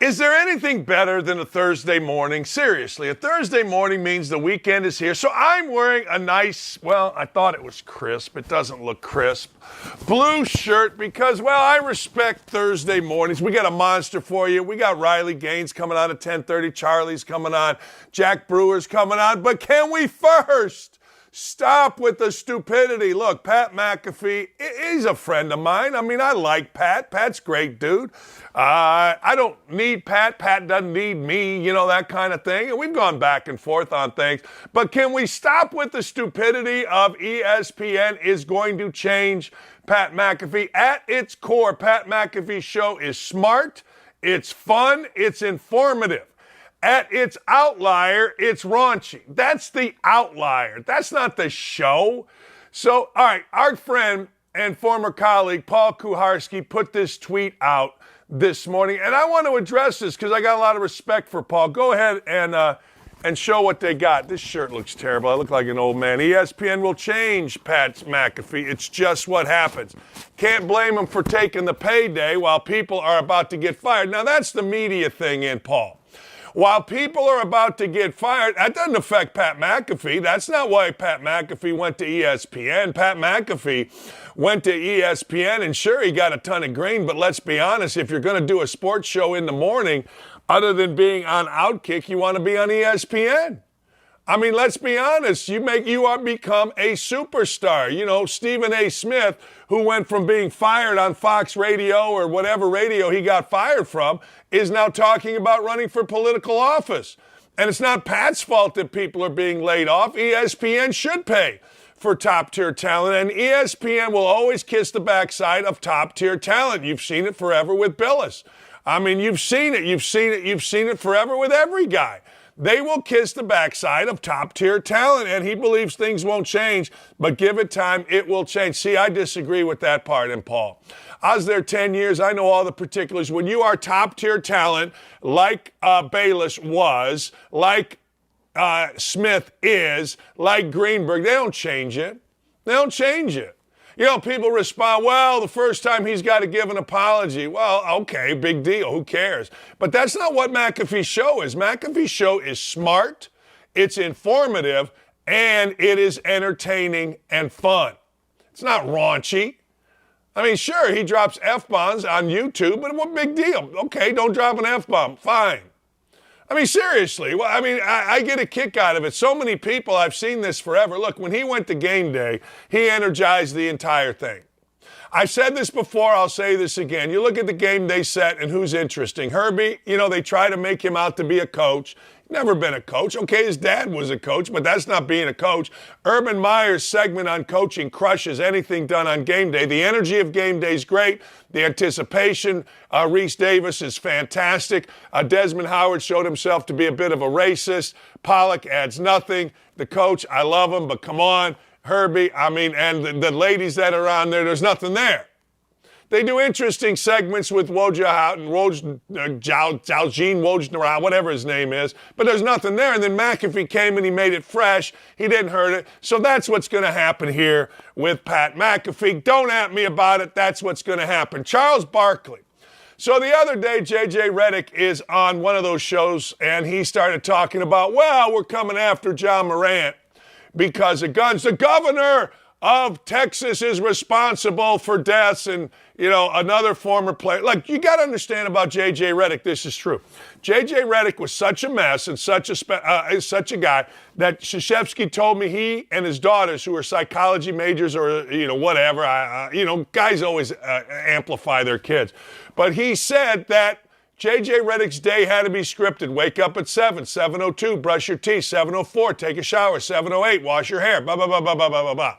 Is there anything better than a Thursday morning? Seriously, a Thursday morning means the weekend is here. So I'm wearing a nice, well, I thought it was crisp. It doesn't look crisp. Blue shirt because, well, I respect Thursday mornings. We got a monster for you. We got Riley Gaines coming on at 10:30. Charlie's coming on. Jack Brewer's coming on. But can we first stop with the stupidity? Look, Pat McAfee, he's a friend of mine. I mean, I like Pat. Pat's a great dude. I don't need Pat. Pat doesn't need me, you know, that kind of thing. And we've gone back and forth on things. But can we stop with the stupidity of ESPN is going to change Pat McAfee? At its core, Pat McAfee's show is smart, it's fun, it's informative. At its outlier, it's raunchy. That's the outlier. That's not the show. So, all right, our friend and former colleague Paul Kuharsky put this tweet out this morning, and I want to address this because I got a lot of respect for Paul. Go ahead and show what they got. This shirt looks terrible. I look like an old man. ESPN will change Pat McAfee. It's just what happens. Can't blame him for taking the payday while people are about to get fired. Now, that's the media thing in Paul. While people are about to get fired, that doesn't affect Pat McAfee. That's not why Pat McAfee went to ESPN. Pat McAfee went to ESPN, and sure, he got a ton of green, but let's be honest, if you're going to do a sports show in the morning, other than being on OutKick, you want to be on ESPN. I mean, let's be honest, you are become a superstar. You know, Stephen A. Smith, who went from being fired on Fox Radio or whatever radio he got fired from, is now talking about running for political office. And it's not Pat's fault that people are being laid off. ESPN should pay for top-tier talent, and ESPN will always kiss the backside of top-tier talent. You've seen it forever with Billis. I mean, you've seen it forever with every guy. They will kiss the backside of top-tier talent, and he believes things won't change, but give it time, it will change. See, I disagree with that part, and Paul. I was there 10 years. I know all the particulars. When you are top-tier talent, like Bayless was, like Smith is, like Greenberg, they don't change it. They don't change it. You know, people respond, well, the first time he's got to give an apology. Well, okay, big deal. Who cares? But that's not what McAfee's show is. McAfee's show is smart, it's informative, and it is entertaining and fun. It's not raunchy. I mean, sure, he drops F-bombs on YouTube, but what big deal? Okay, don't drop an F-bomb. Fine. I mean, seriously. Well, I mean, I get a kick out of it. So many people, I've seen this forever. Look, when he went to game day, he energized the entire thing. I've said this before, I'll say this again. You look at the game day set and who's interesting. Herbie, you know, they try to make him out to be a coach. Never been a coach. Okay, his dad was a coach, but that's not being a coach. Urban Meyer's segment on coaching crushes anything done on game day. The energy of game day is great. The anticipation, Reese Davis is fantastic. Desmond Howard showed himself to be a bit of a racist. Pollock adds nothing. The coach, I love him, but come on, Herbie, I mean, and the ladies that are on there, there's nothing there. They do interesting segments with Wojciech Wojnarowski, whatever his name is, but there's nothing there. And then McAfee came and he made it fresh. He didn't hurt it. So that's what's going to happen here with Pat McAfee. Don't at me about it. That's what's going to happen. Charles Barkley. So the other day, J.J. Redick is on one of those shows, and he started talking about, well, we're coming after John Morant because of guns. The governor of Texas is responsible for deaths, and, you know, another former player. Like, you got to understand about J.J. Redick, this is true. J.J. Redick was such a mess and such a guy that Krzyzewski told me he and his daughters, who are psychology majors or, you know, whatever, guys always amplify their kids. But he said that J.J. Redick's day had to be scripted. Wake up at 7, 7:02, brush your teeth, 7:04, take a shower, 7:08, wash your hair, blah, blah, blah, blah, blah, blah, blah, blah.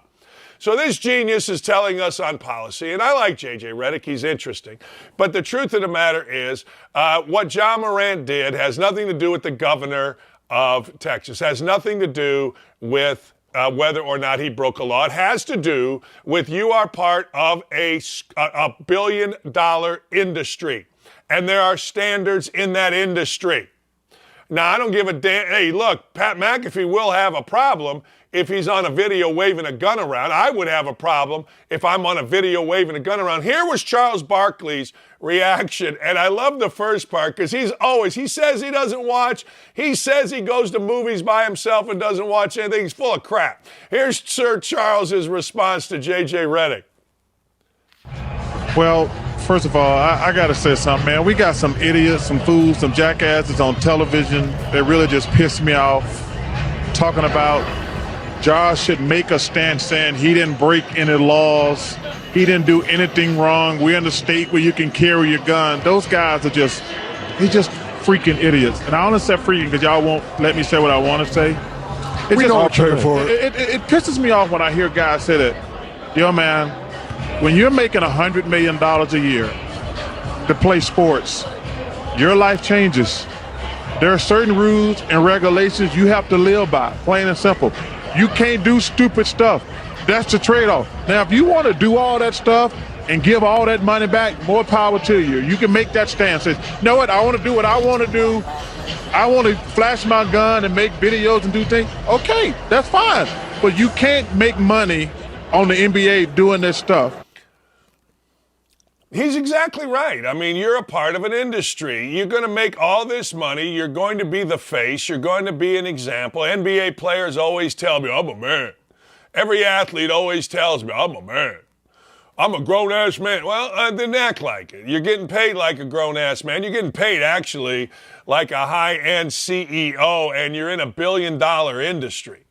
So this genius is telling us on policy, and I like J.J. Redick, he's interesting. But the truth of the matter is, what John Morant did has nothing to do with the governor of Texas, has nothing to do with whether or not he broke a law. It has to do with you are part of a billion-dollar industry, and there are standards in that industry. Now, I don't give a damn. Hey, look, Pat McAfee will have a problem if he's on a video waving a gun around. I would have a problem if I'm on a video waving a gun around. Here was Charles Barkley's reaction, and I love the first part because he says he doesn't watch. He says he goes to movies by himself and doesn't watch anything. He's full of crap. Here's Sir Charles's response to J.J. Redick. Well, first of all, I got to say something, man. We got some idiots, some fools, some jackasses on television that really just piss me off. Talking about Josh should make a stand saying he didn't break any laws. He didn't do anything wrong. We're in a state where you can carry your gun. Those guys are just freaking idiots. And I only say freaking because y'all won't let me say what I want to say. We don't pay for it. It pisses me off when I hear guys say that, yo, man, when you're making $100 million a year to play sports, your life changes. There are certain rules and regulations you have to live by, plain and simple. You can't do stupid stuff. That's the trade-off. Now, if you want to do all that stuff and give all that money back, more power to you. You can make that stand. Say, you know what, I want to do what I want to do. I want to flash my gun and make videos and do things. Okay, that's fine. But you can't make money on the NBA doing this stuff. He's exactly right. I mean, you're a part of an industry. You're going to make all this money. You're going to be the face. You're going to be an example. NBA players always tell me, I'm a man. Every athlete always tells me, I'm a man. I'm a grown-ass man. Well, then act like it. You're getting paid like a grown-ass man. You're getting paid, actually, like a high-end CEO, and you're in a billion-dollar industry.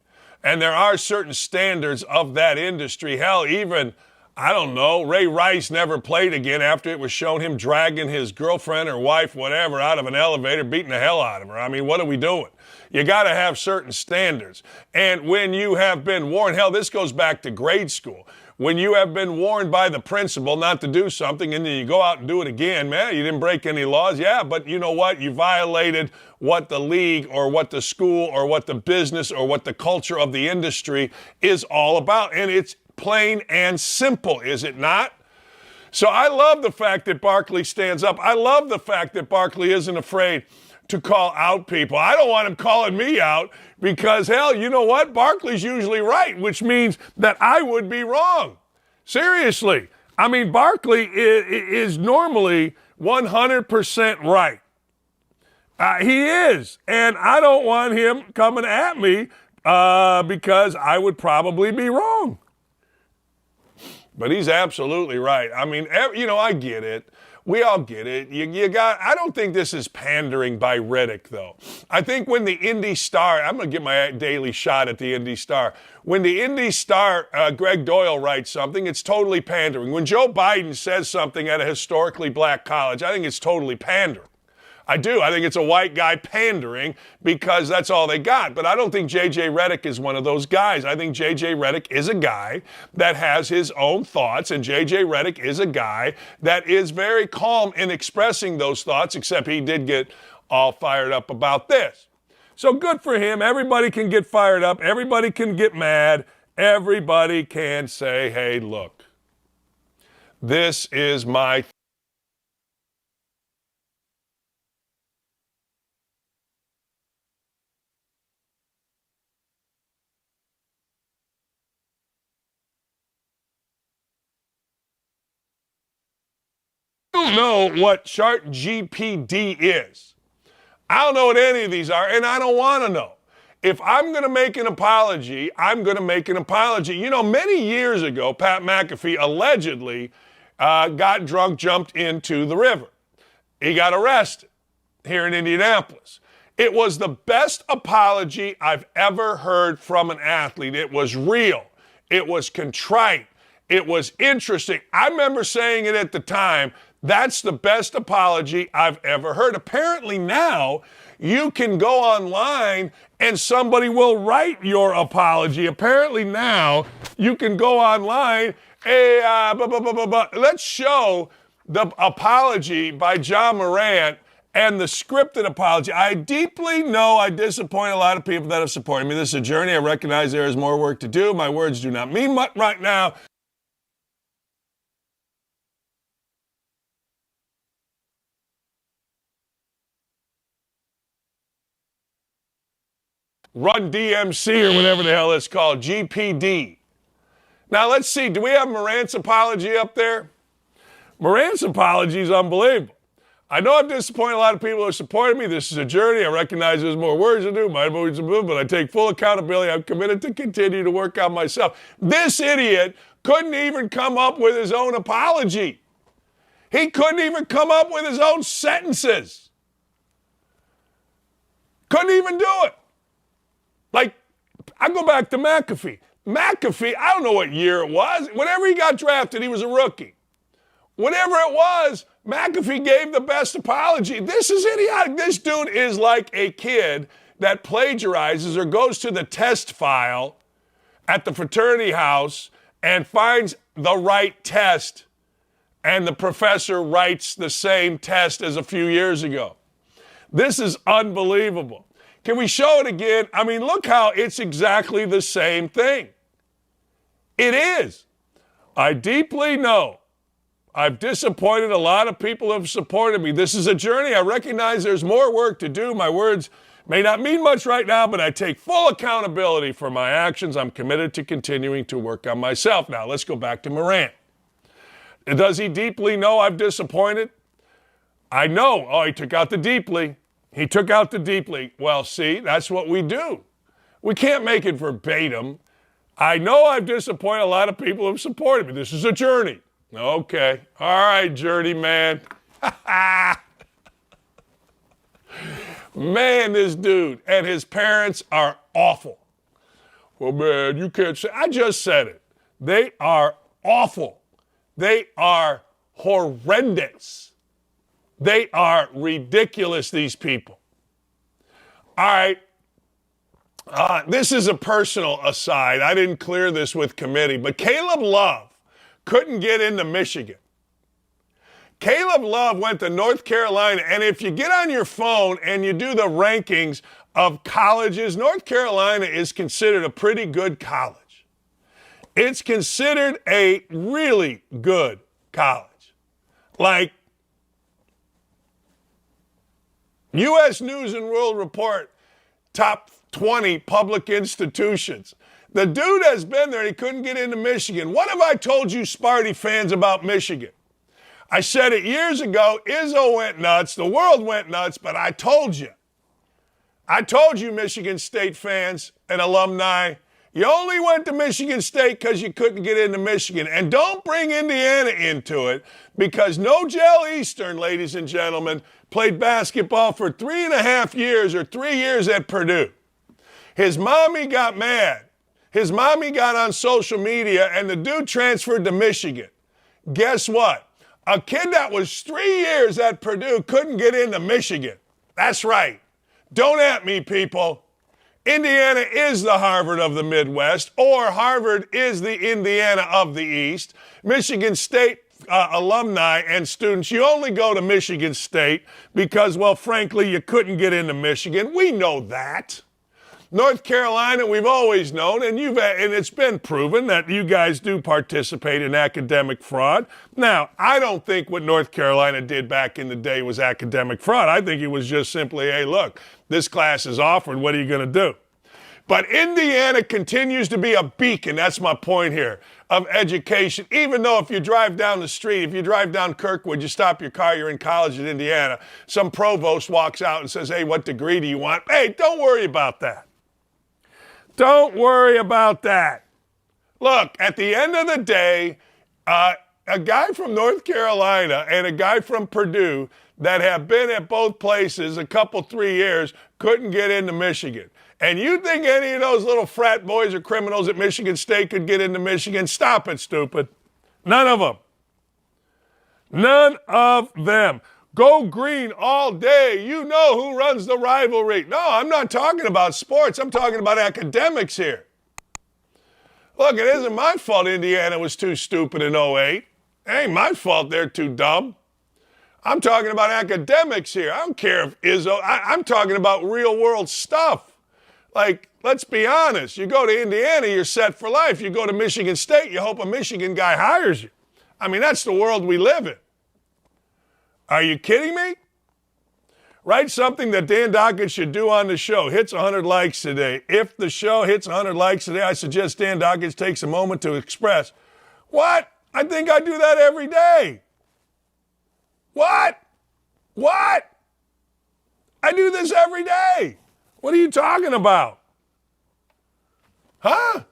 And there are certain standards of that industry. Hell, even, I don't know, Ray Rice never played again after it was shown him dragging his girlfriend or wife, whatever, out of an elevator, beating the hell out of her. I mean, what are we doing? You got to have certain standards. And when you have been warned, hell, this goes back to grade school. When you have been warned by the principal not to do something and then you go out and do it again, man, you didn't break any laws. Yeah, but you know what? You violated what the league or what the school or what the business or what the culture of the industry is all about. And it's plain and simple, is it not? So I love the fact that Barkley stands up. I love the fact that Barkley isn't afraid to call out people. I don't want him calling me out because, hell, you know what? Barkley's usually right, which means that I would be wrong. Seriously. I mean, Barkley is normally 100% right. He is. And I don't want him coming at me because I would probably be wrong. But he's absolutely right. I mean, I get it. We all get it. I don't think this is pandering by Redick, though. I think when the Indy Star, I'm going to get my daily shot at the Indy Star. When the Indy Star, Greg Doyle writes something, it's totally pandering. When Joe Biden says something at a historically black college, I think it's totally pandering. I do. I think it's a white guy pandering because that's all they got. But I don't think J.J. Redick is one of those guys. I think J.J. Redick is a guy that has his own thoughts, and J.J. Redick is a guy that is very calm in expressing those thoughts, except he did get all fired up about this. So good for him. Everybody can get fired up. Everybody can get mad. Everybody can say, hey, look, this is my don't know what ChatGPT is. I don't know what any of these are, and I don't want to know. If I'm going to make an apology, I'm going to make an apology. You know, many years ago, Pat McAfee allegedly got drunk, jumped into the river. He got arrested here in Indianapolis. It was the best apology I've ever heard from an athlete. It was real. It was contrite. It was interesting. I remember saying it at the time. That's the best apology I've ever heard. Apparently now you can go online and somebody will write your apology. Apparently now you can go online. Hey, let's show the apology by John Morant and the scripted apology. I deeply know I disappoint a lot of people that have supported me. This is a journey. I recognize there is more work to do. My words do not mean much right now. Run DMC or whatever the hell it's called, GPD. Now let's see, do we have Morant's apology up there? Morant's apology is unbelievable. I know I've disappointed a lot of people who supported me. This is a journey. I recognize there's more words to do, my voice to move, but I take full accountability. I'm committed to continue to work on myself. This idiot couldn't even come up with his own apology. He couldn't even come up with his own sentences. Couldn't even do it. Like, I go back to McAfee. McAfee, I don't know what year it was. Whenever he got drafted, he was a rookie. Whatever it was, McAfee gave the best apology. This is idiotic. This dude is like a kid that plagiarizes or goes to the test file at the fraternity house and finds the right test, and the professor writes the same test as a few years ago. This is unbelievable. Can we show it again? I mean, look how it's exactly the same thing. It is. I deeply know I've disappointed a lot of people who have supported me. This is a journey. I recognize there's more work to do. My words may not mean much right now, but I take full accountability for my actions. I'm committed to continuing to work on myself. Now, let's go back to Morant. Does he deeply know I've disappointed? I know. Oh, he took out the deeply. He took out the deeply. Well, see, that's what we do. We can't make it verbatim. I know I've disappointed a lot of people who have supported me. This is a journey. Okay. All right, journeyman. Man, this dude and his parents are awful. Well, man, you can't say. I just said it. They are awful. They are horrendous. They are ridiculous, these people. All right. This is a personal aside. I didn't clear this with committee, but Caleb Love couldn't get into Michigan. Caleb Love went to North Carolina, and if you get on your phone and you do the rankings of colleges, North Carolina is considered a pretty good college. It's considered a really good college. Like U.S. News and World Report, top 20 public institutions. The dude has been there. He couldn't get into Michigan. What have I told you Sparty fans about Michigan? I said it years ago. Izzo went nuts. The world went nuts, but I told you. I told you, Michigan State fans and alumni, you only went to Michigan State because you couldn't get into Michigan. And don't bring Indiana into it, because Nogel Eastern, ladies and gentlemen, played basketball for 3.5 years or 3 years at Purdue. His mommy got mad. His mommy got on social media, and the dude transferred to Michigan. Guess what? A kid that was 3 years at Purdue couldn't get into Michigan. That's right. Don't at me, people. Indiana is the Harvard of the Midwest, or Harvard is the Indiana of the East. Michigan State alumni and students, you only go to Michigan State because, well, frankly, you couldn't get into Michigan. We know that. North Carolina, we've always known, and it's been proven that you guys do participate in academic fraud. Now, I don't think what North Carolina did back in the day was academic fraud. I think it was just simply, hey, look, this class is offered. What are you going to do? But Indiana continues to be a beacon, that's my point here, of education. Even though if you drive down the street, if you drive down Kirkwood, you stop your car, you're in college in Indiana, some provost walks out and says, hey, what degree do you want? Hey, don't worry about that. Don't worry about that. Look, at the end of the day, a guy from North Carolina and a guy from Purdue that have been at both places a couple, 3 years couldn't get into Michigan. And you think any of those little frat boys or criminals at Michigan State could get into Michigan? Stop it, stupid. None of them. None of them. Go green all day. You know who runs the rivalry. No, I'm not talking about sports. I'm talking about academics here. Look, it isn't my fault Indiana was too stupid in 08. It ain't my fault they're too dumb. I'm talking about academics here. I don't care if Izzo. I'm talking about real world stuff. Like, let's be honest. You go to Indiana, you're set for life. You go to Michigan State, you hope a Michigan guy hires you. I mean, that's the world we live in. Are you kidding me? Write something that Dan Dakich should do on the show. Hits 100 likes today. If the show hits 100 likes today, I suggest Dan Dakich takes a moment to express, what? I think I do that every day. What? What? I do this every day. What are you talking about? Huh?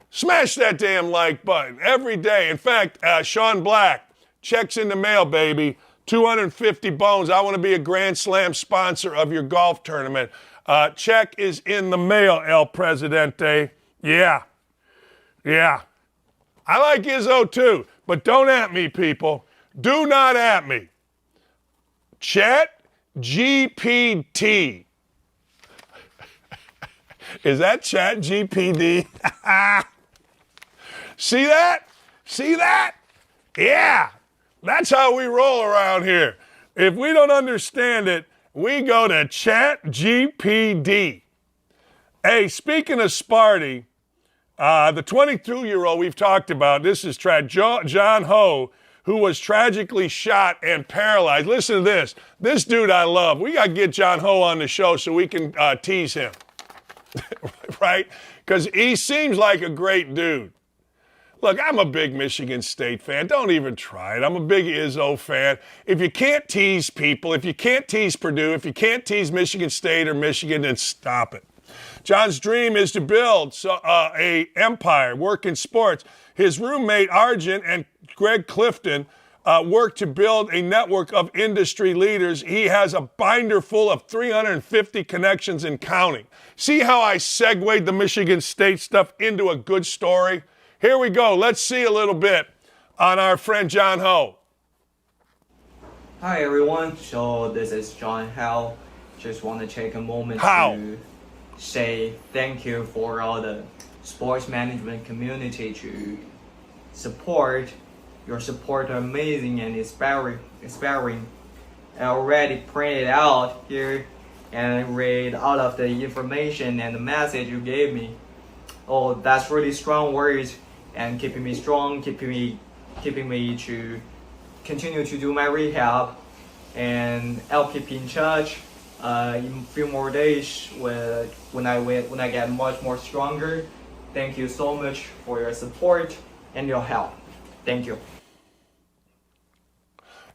Smash that damn like button every day. In fact, Sean Black, checks in the mail, baby. 250 bones. I want to be a Grand Slam sponsor of your golf tournament. Check is in the mail, El Presidente. Yeah. I like Izzo too, but don't at me, people. Do not at me. ChatGPT. Is that ChatGPT? See that? See that? Yeah. That's how we roll around here. If we don't understand it, we go to ChatGPT. Hey, speaking of Sparty, the 22-year-old we've talked about, this is John Ho, who was tragically shot and paralyzed. Listen to this. This dude I love. We got to get John Ho on the show so we can tease him, right? Because he seems like a great dude. Look, I'm a big Michigan State fan. Don't even try it. I'm a big Izzo fan. If you can't tease people, if you can't tease Purdue, if you can't tease Michigan State or Michigan, then stop it. John's dream is to build a empire, work in sports. His roommate, Arjun, and Greg Clifton work to build a network of industry leaders. He has a binder full of 350 connections and counting. See how I segued the Michigan State stuff into a good story? Here we go. Let's see a little bit on our friend John Ho. Hi everyone. So this is John Ho. Just want to take a moment to say thank you for all the sports management community to support. Your support amazing and inspiring. I already printed out here and read all of the information and the message you gave me. Oh, that's really strong words and keeping me strong, keeping me to continue to do my rehab. And I'll keep in touch in a few more days when I get much more stronger. Thank you so much for your support and your help. Thank you.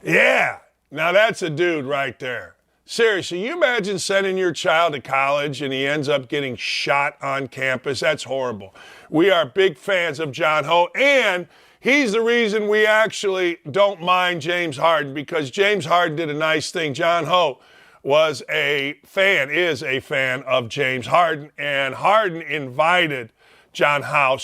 Yeah, now that's a dude right there. Seriously, you imagine sending your child to college and he ends up getting shot on campus? That's horrible. We are big fans of John Ho, and he's the reason we actually don't mind James Harden, because James Harden did a nice thing. John Ho is a fan of James Harden, and Harden invited John Ho,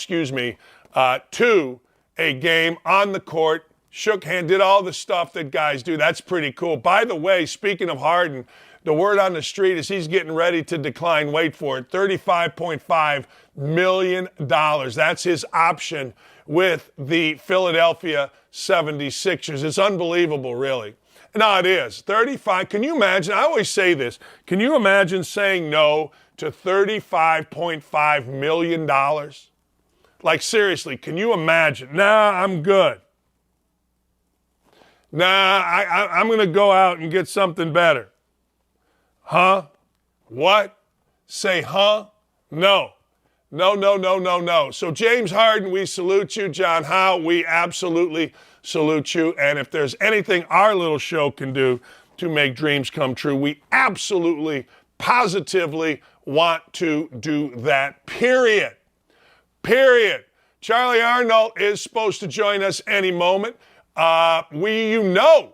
to a game on the court, shook hand, did all the stuff that guys do. That's pretty cool. By the way, speaking of Harden, the word on the street is he's getting ready to decline, wait for it, $35.5 million. That's his option with the Philadelphia 76ers. It's unbelievable, really. No, it is. 35. Can you imagine? I always say this. Can you imagine saying no to $35.5 million? Like, seriously, can you imagine? Nah, I'm good. Nah, I'm going to go out and get something better. Huh? What? Say huh? No. No. So James Harden, we salute you. John Ho, we absolutely salute you. And if there's anything our little show can do to make dreams come true, we absolutely, positively want to do that. Period. Charlie Arnold is supposed to join us any moment. You know,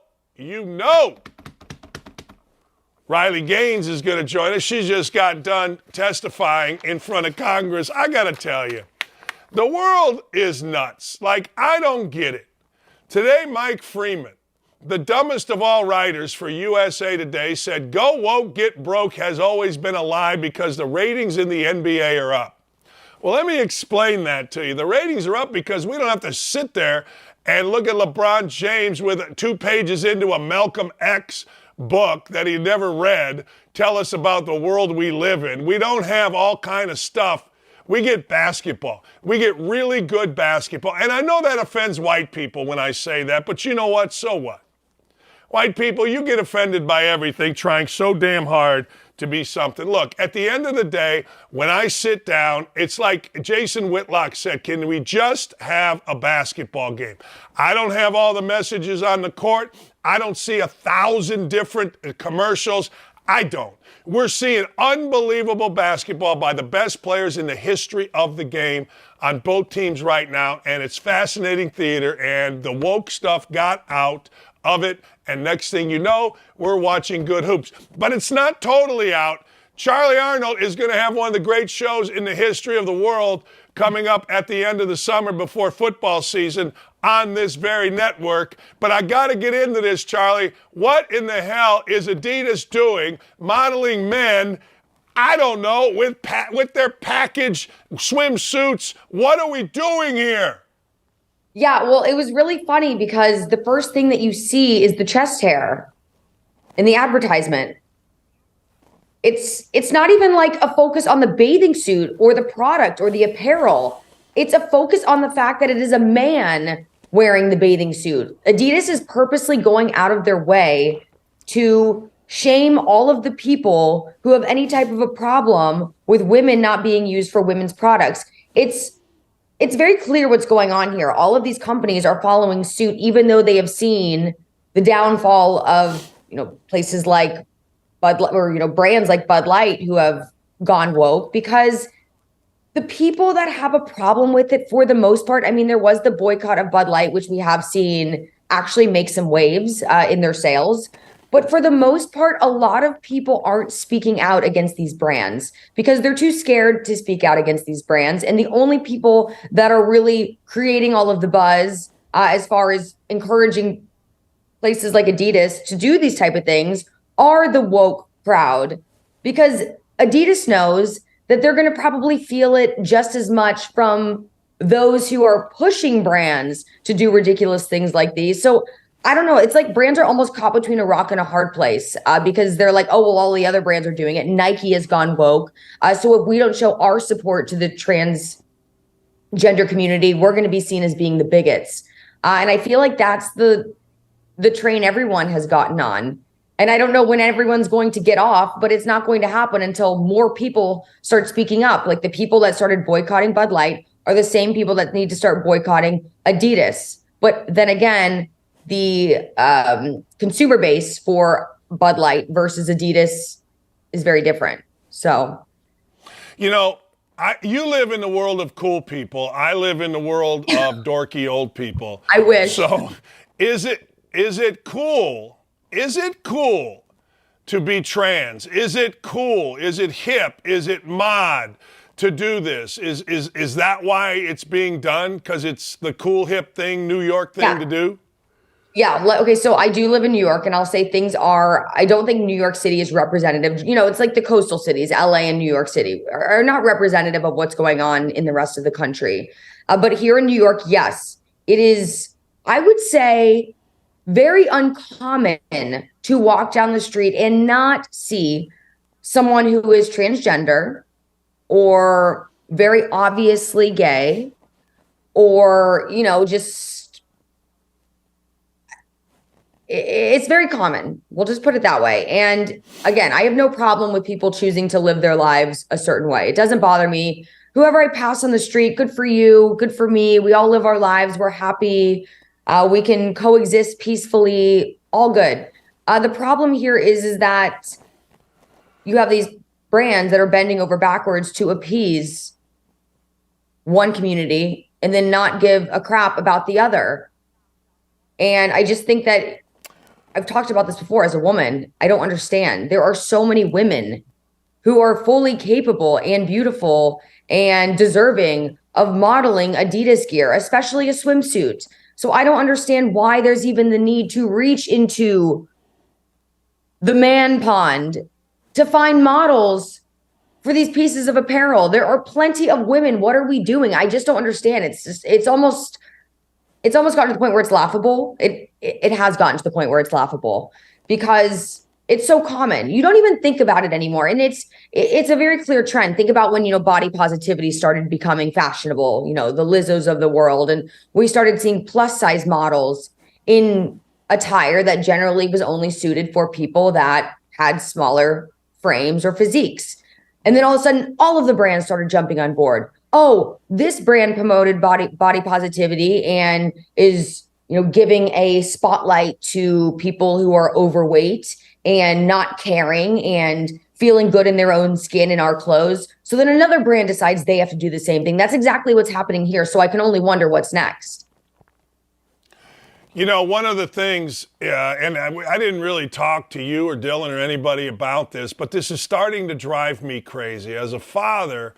Riley Gaines is going to join us. She just got done testifying in front of Congress. I got to tell you, the world is nuts. Like, I don't get it. Today, Mike Freeman, the dumbest of all writers for USA Today, said, "Go woke, get broke" has always been a lie because the ratings in the NBA are up. Well, let me explain that to you. The ratings are up because we don't have to sit there and look at LeBron James with 2 pages into a Malcolm X book that he never read tell us about the world we live in. We don't have all kind of stuff. We get basketball. We get really good basketball. And I know that offends white people when I say that, but you know what? So what? White people, you get offended by everything, trying so damn hard to be something. Look, at the end of the day, when I sit down, it's like Jason Whitlock said, can we just have a basketball game? I don't have all the messages on the court. I don't see 1,000 different commercials. I don't. We're seeing unbelievable basketball by the best players in the history of the game on both teams right now, and it's fascinating theater, and the woke stuff got out of it, and next thing you know, we're watching good hoops. But it's not totally out. Charlie Arnold is going to have one of the great shows in the history of the world coming up at the end of the summer before football season on this very network. But I got to get into this, Charlie. What in the hell is Adidas doing modeling men, I don't know, with their package swimsuits? What are we doing here? Yeah, well, it was really funny because the first thing that you see is the chest hair in the advertisement. It's not even like a focus on the bathing suit or the product or the apparel. It's a focus on the fact that it is a man wearing the bathing suit. Adidas is purposely going out of their way to shame all of the people who have any type of a problem with women not being used for women's products. It's very clear what's going on here. All of these companies are following suit, even though they have seen the downfall of, places like Bud, or, brands like Bud Light who have gone woke, because the people that have a problem with it, for the most part, I mean, there was the boycott of Bud Light, which we have seen actually make some waves in their sales. But for the most part, a lot of people aren't speaking out against these brands because they're too scared to speak out against these brands. And the only people that are really creating all of the buzz as far as encouraging places like Adidas to do these type of things are the woke crowd, because Adidas knows that they're going to probably feel it just as much from those who are pushing brands to do ridiculous things like these. So I don't know. It's like brands are almost caught between a rock and a hard place because they're like, oh, well, all the other brands are doing it. Nike has gone woke. So if we don't show our support to the transgender community, we're going to be seen as being the bigots. And I feel like that's the train everyone has gotten on. And I don't know when everyone's going to get off, but it's not going to happen until more people start speaking up. Like the people that started boycotting Bud Light are the same people that need to start boycotting Adidas. But then again, the consumer base for Bud Light versus Adidas is very different. So, you live in the world of cool people. I live in the world of dorky old people. I wish. So, is it cool? Is it cool to be trans? Is it cool? Is it hip? Is it mod to do this? Is that why it's being done? Because it's the cool, hip thing, New York thing to do? Yeah. Okay. So I do live in New York, and I'll say I don't think New York City is representative. It's like the coastal cities, LA and New York City are not representative of what's going on in the rest of the country. But here in New York, yes, it is, I would say, very uncommon to walk down the street and not see someone who is transgender or very obviously gay or, just, it's very common. We'll just put it that way. And again, I have no problem with people choosing to live their lives a certain way. It doesn't bother me. Whoever I pass on the street, good for you, good for me. We all live our lives. We're happy. We can coexist peacefully, all good. The problem here is that you have these brands that are bending over backwards to appease one community and then not give a crap about the other. And I just think that I've talked about this before as a woman. I don't understand. There are so many women who are fully capable and beautiful and deserving of modeling Adidas gear, especially a swimsuit. So I don't understand why there's even the need to reach into the man pond to find models for these pieces of apparel. There are plenty of women. What are we doing? I just don't understand. It's almost gotten to the point where it's laughable. It has gotten to the point where it's laughable because it's so common. You don't even think about it anymore. And it's a very clear trend. Think about when, body positivity started becoming fashionable, the Lizzos of the world. And we started seeing plus size models in attire that generally was only suited for people that had smaller frames or physiques. And then all of a sudden, all of the brands started jumping on board. Oh, this brand promoted body positivity and is, giving a spotlight to people who are overweight and not caring and feeling good in their own skin in our clothes. So then another brand decides they have to do the same thing. That's exactly what's happening here. So I can only wonder what's next. One of the things, and I didn't really talk to you or Dylan or anybody about this, but this is starting to drive me crazy. As a father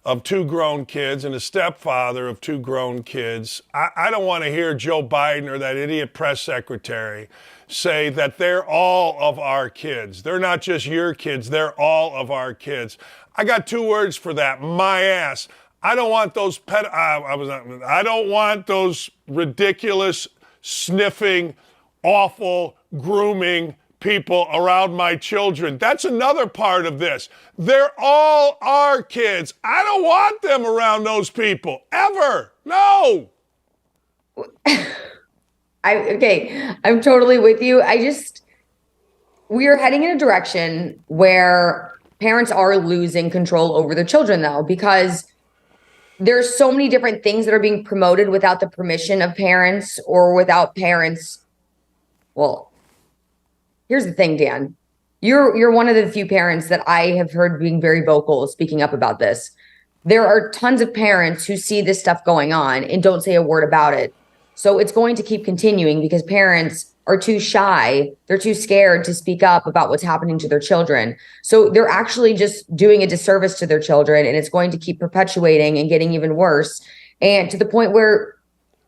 of 2 grown kids and a stepfather of 2 grown kids, I don't want to hear Joe Biden or that idiot press secretary say that they're all of our kids. They're not just your kids, they're all of our kids. I got 2 words for that: my ass. I don't want those I don't want those ridiculous, sniffing, awful, grooming people around my children. That's another part of this. They're all our kids. I don't want them around those people ever. No. I'm totally with you. We are heading in a direction where parents are losing control over their children, though, because there's so many different things that are being promoted without the permission of parents or without parents. Well, here's the thing, Dan. You're one of the few parents that I have heard being very vocal, speaking up about this. There are tons of parents who see this stuff going on and don't say a word about it. So it's going to keep continuing because parents are too shy. They're too scared to speak up about what's happening to their children. So they're actually just doing a disservice to their children, and it's going to keep perpetuating and getting even worse. And to the point where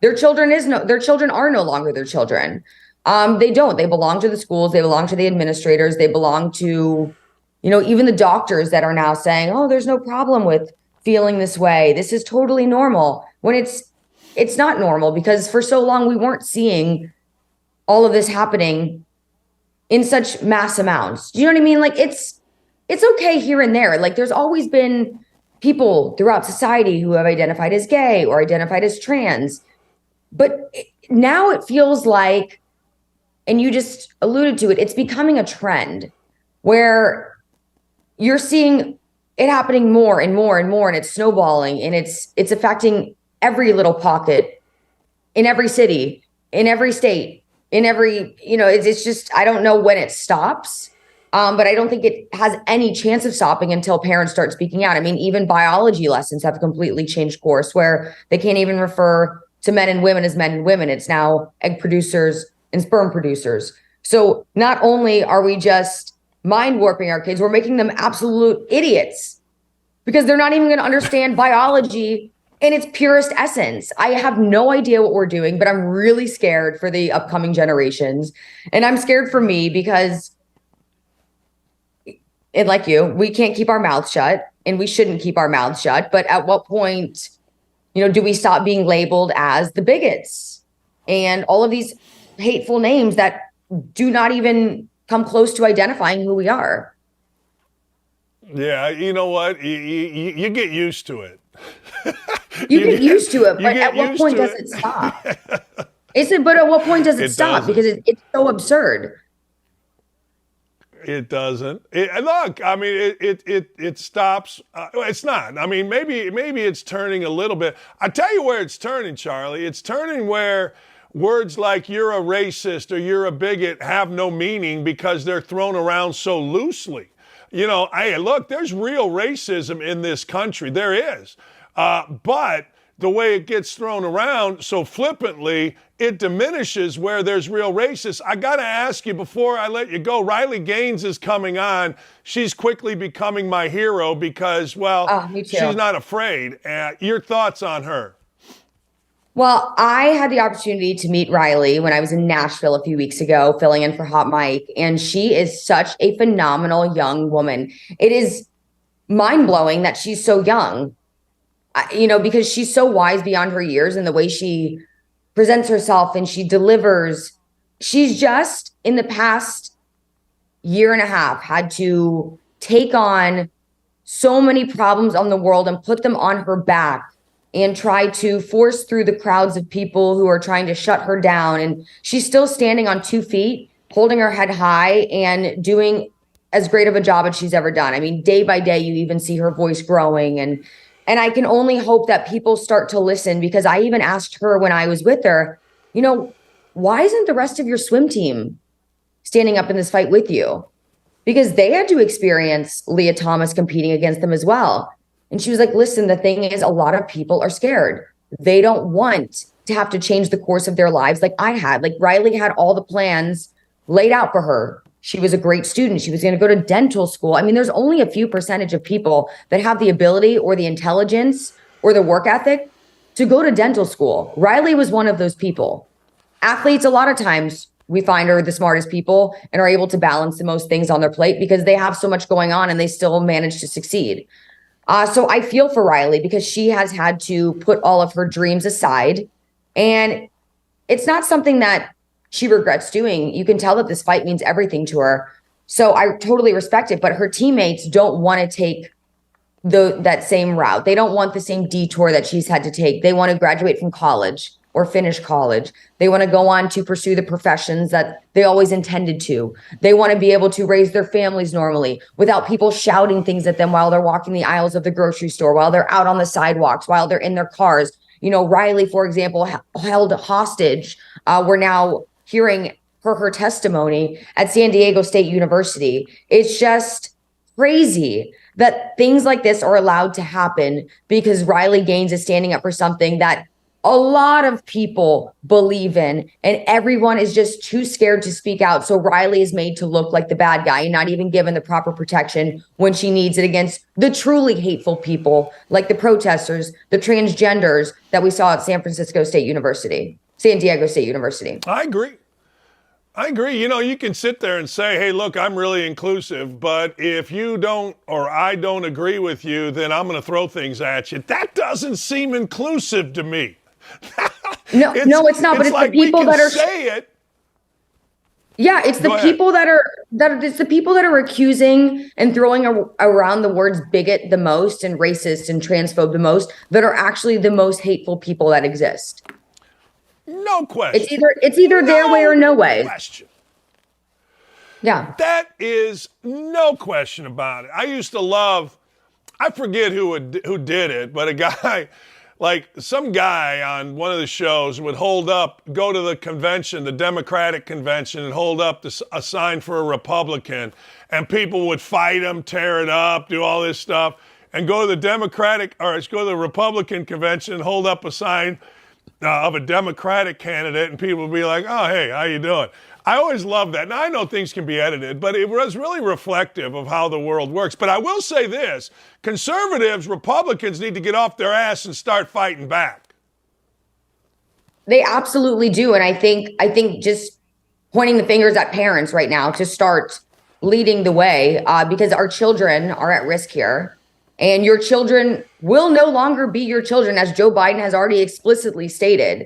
their children are no longer their children. They belong to the schools. They belong to the administrators. They belong to, even the doctors that are now saying, oh, there's no problem with feeling this way. This is totally normal, when it's not normal, because for so long we weren't seeing all of this happening in such mass amounts. Do you know what I mean? Like it's okay here and there. Like there's always been people throughout society who have identified as gay or identified as trans. But now it feels like, and you just alluded to it, it's becoming a trend where you're seeing it happening more and more and more, and it's snowballing, and it's affecting every little pocket in every city, in every state, in every, it's just, I don't know when it stops. But I don't think it has any chance of stopping until parents start speaking out. I mean, even biology lessons have completely changed course, where they can't even refer to men and women as men and women. It's now egg producers and sperm producers. So not only are we just mind warping our kids, we're making them absolute idiots because they're not even going to understand biology in its purest essence. I have no idea what we're doing, but I'm really scared for the upcoming generations. And I'm scared for me because, and like you, we can't keep our mouths shut, and we shouldn't keep our mouths shut. But at what point, do we stop being labeled as the bigots and all of these hateful names that do not even come close to identifying who we are? Yeah, you know what? You get used to it. You get used to it, but at what point does it stop? But at what point does it stop? Because it's so absurd. It doesn't. Look, I mean, it stops. It's not. I mean, maybe it's turning a little bit. I tell you where it's turning, Charlie. It's turning where words like "you're a racist" or "you're a bigot" have no meaning because they're thrown around so loosely. Hey, look, there's real racism in this country. There is. But the way it gets thrown around so flippantly, it diminishes where there's real racists. I got to ask you before I let you go, Riley Gaines is coming on. She's quickly becoming my hero because, well, she's not afraid. Your thoughts on her? Well, I had the opportunity to meet Riley when I was in Nashville a few weeks ago, filling in for Hot Mike, and she is such a phenomenal young woman. It is mind-blowing that she's so young, because she's so wise beyond her years in the way she presents herself and she delivers. She's just, in the past year and a half, had to take on so many problems on the world and put them on her back and try to force through the crowds of people who are trying to shut her down. And she's still standing on 2 feet, holding her head high and doing as great of a job as she's ever done. I mean, day by day, you even see her voice growing. And I can only hope that people start to listen, because I even asked her when I was with her, why isn't the rest of your swim team standing up in this fight with you? Because they had to experience Leah Thomas competing against them as well. And she was like, listen, the thing is, a lot of people are scared. They don't want to have to change the course of their lives like I had. Like Riley had all the plans laid out for her. She was a great student. She was going to go to dental school. I mean, there's only a few percentage of people that have the ability or the intelligence or the work ethic to go to dental school. Riley was one of those people. Athletes, a lot of times, we find are the smartest people and are able to balance the most things on their plate because they have so much going on and they still manage to succeed. So I feel for Riley, because she has had to put all of her dreams aside, and it's not something that she regrets doing. You can tell that this fight means everything to her. So I totally respect it, but her teammates don't want to take that same route. They don't want the same detour that she's had to take. They want to graduate from college or finish college. They want to go on to pursue the professions that they always intended to. They want to be able to raise their families normally without people shouting things at them while they're walking the aisles of the grocery store, while they're out on the sidewalks, while they're in their cars. Riley, for example, held hostage. We're now hearing her testimony at San Diego State University. It's just crazy that things like this are allowed to happen because Riley Gaines is standing up for something that a lot of people believe in, and everyone is just too scared to speak out. So Riley is made to look like the bad guy and not even given the proper protection when she needs it against the truly hateful people like the protesters, the transgenders that we saw at San Diego State University. I agree. You can sit there and say, hey, look, I'm really inclusive, but if you don't or I don't agree with you, then I'm going to throw things at you. That doesn't seem inclusive to me. No, it's not. But it's like the people that are say it. Yeah, it's the people that are accusing and throwing around the words bigot the most and racist and transphobe the most that are actually the most hateful people that exist. No question. It's either their way or no way. Question. Yeah. That is no question about it. I used to love, I forget who did it, but a guy, like some guy on one of the shows would go to the convention, the Democratic convention, and hold up a sign for a Republican, and people would fight him, tear it up, do all this stuff, and go to the Republican convention and hold up a sign of a Democratic candidate, and people would be like, oh, hey, how you doing? I always love that. Now, I know things can be edited, but it was really reflective of how the world works. But I will say this, conservatives, Republicans need to get off their ass and start fighting back. They absolutely do. And I think just pointing the fingers at parents right now to start leading the way, because our children are at risk here. And your children will no longer be your children, as Joe Biden has already explicitly stated.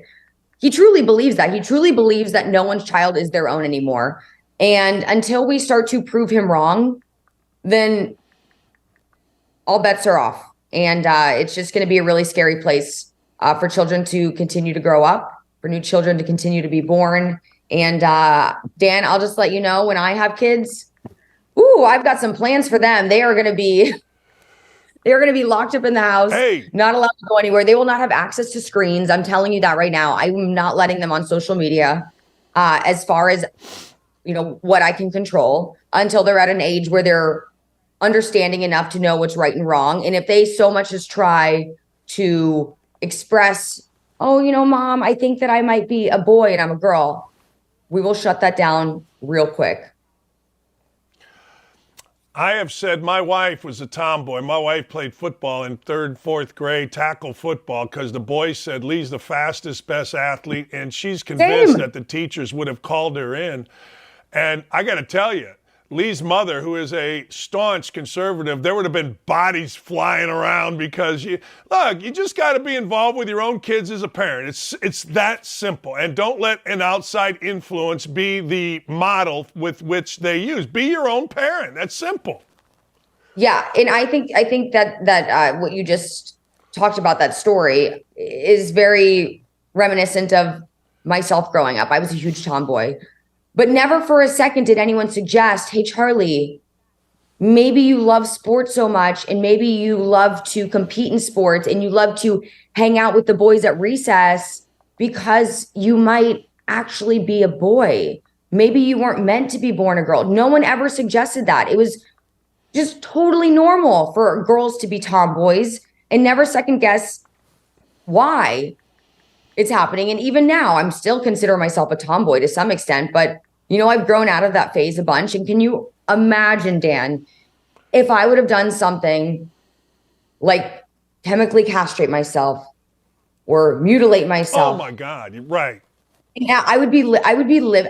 He truly believes that. He truly believes that no one's child is their own anymore. And until we start to prove him wrong, then all bets are off. And it's just going to be a really scary place for children to continue to grow up, for new children to continue to be born. And Dan, I'll just let you know, when I have kids, I've got some plans for them. They are going to be locked up in the house, not allowed to go anywhere. They will not have access to screens. I'm telling you that right now. I'm not letting them on social media as far as, what I can control until they're at an age where they're understanding enough to know what's right and wrong. And if they so much as try to express, Mom, I think that I might be a boy and I'm a girl, we will shut that down real quick. I have said my wife was a tomboy. My wife played football in 3rd, 4th grade, tackle football, because the boys said Lee's the fastest, best athlete, and she's convinced that the teachers would have called her in. And I got to tell you, Lee's mother, who is a staunch conservative, there would have been bodies flying around because you just got to be involved with your own kids as a parent. It's that simple. And don't let an outside influence be the model with which they use. Be your own parent. That's simple. Yeah, and I think that what you just talked about, that story, is very reminiscent of myself growing up. I was a huge tomboy, but never for a second did anyone suggest, hey, Charlie, maybe you love sports so much and maybe you love to compete in sports and you love to hang out with the boys at recess because you might actually be a boy. Maybe you weren't meant to be born a girl. No one ever suggested that. It was just totally normal for girls to be tomboys and never second guess why it's happening. And even now, I'm still consider myself a tomboy to some extent, but I've grown out of that phase a bunch. And can you imagine, Dan, if I would have done something like chemically castrate myself or mutilate myself? Oh my God, you're right. Yeah, I would be living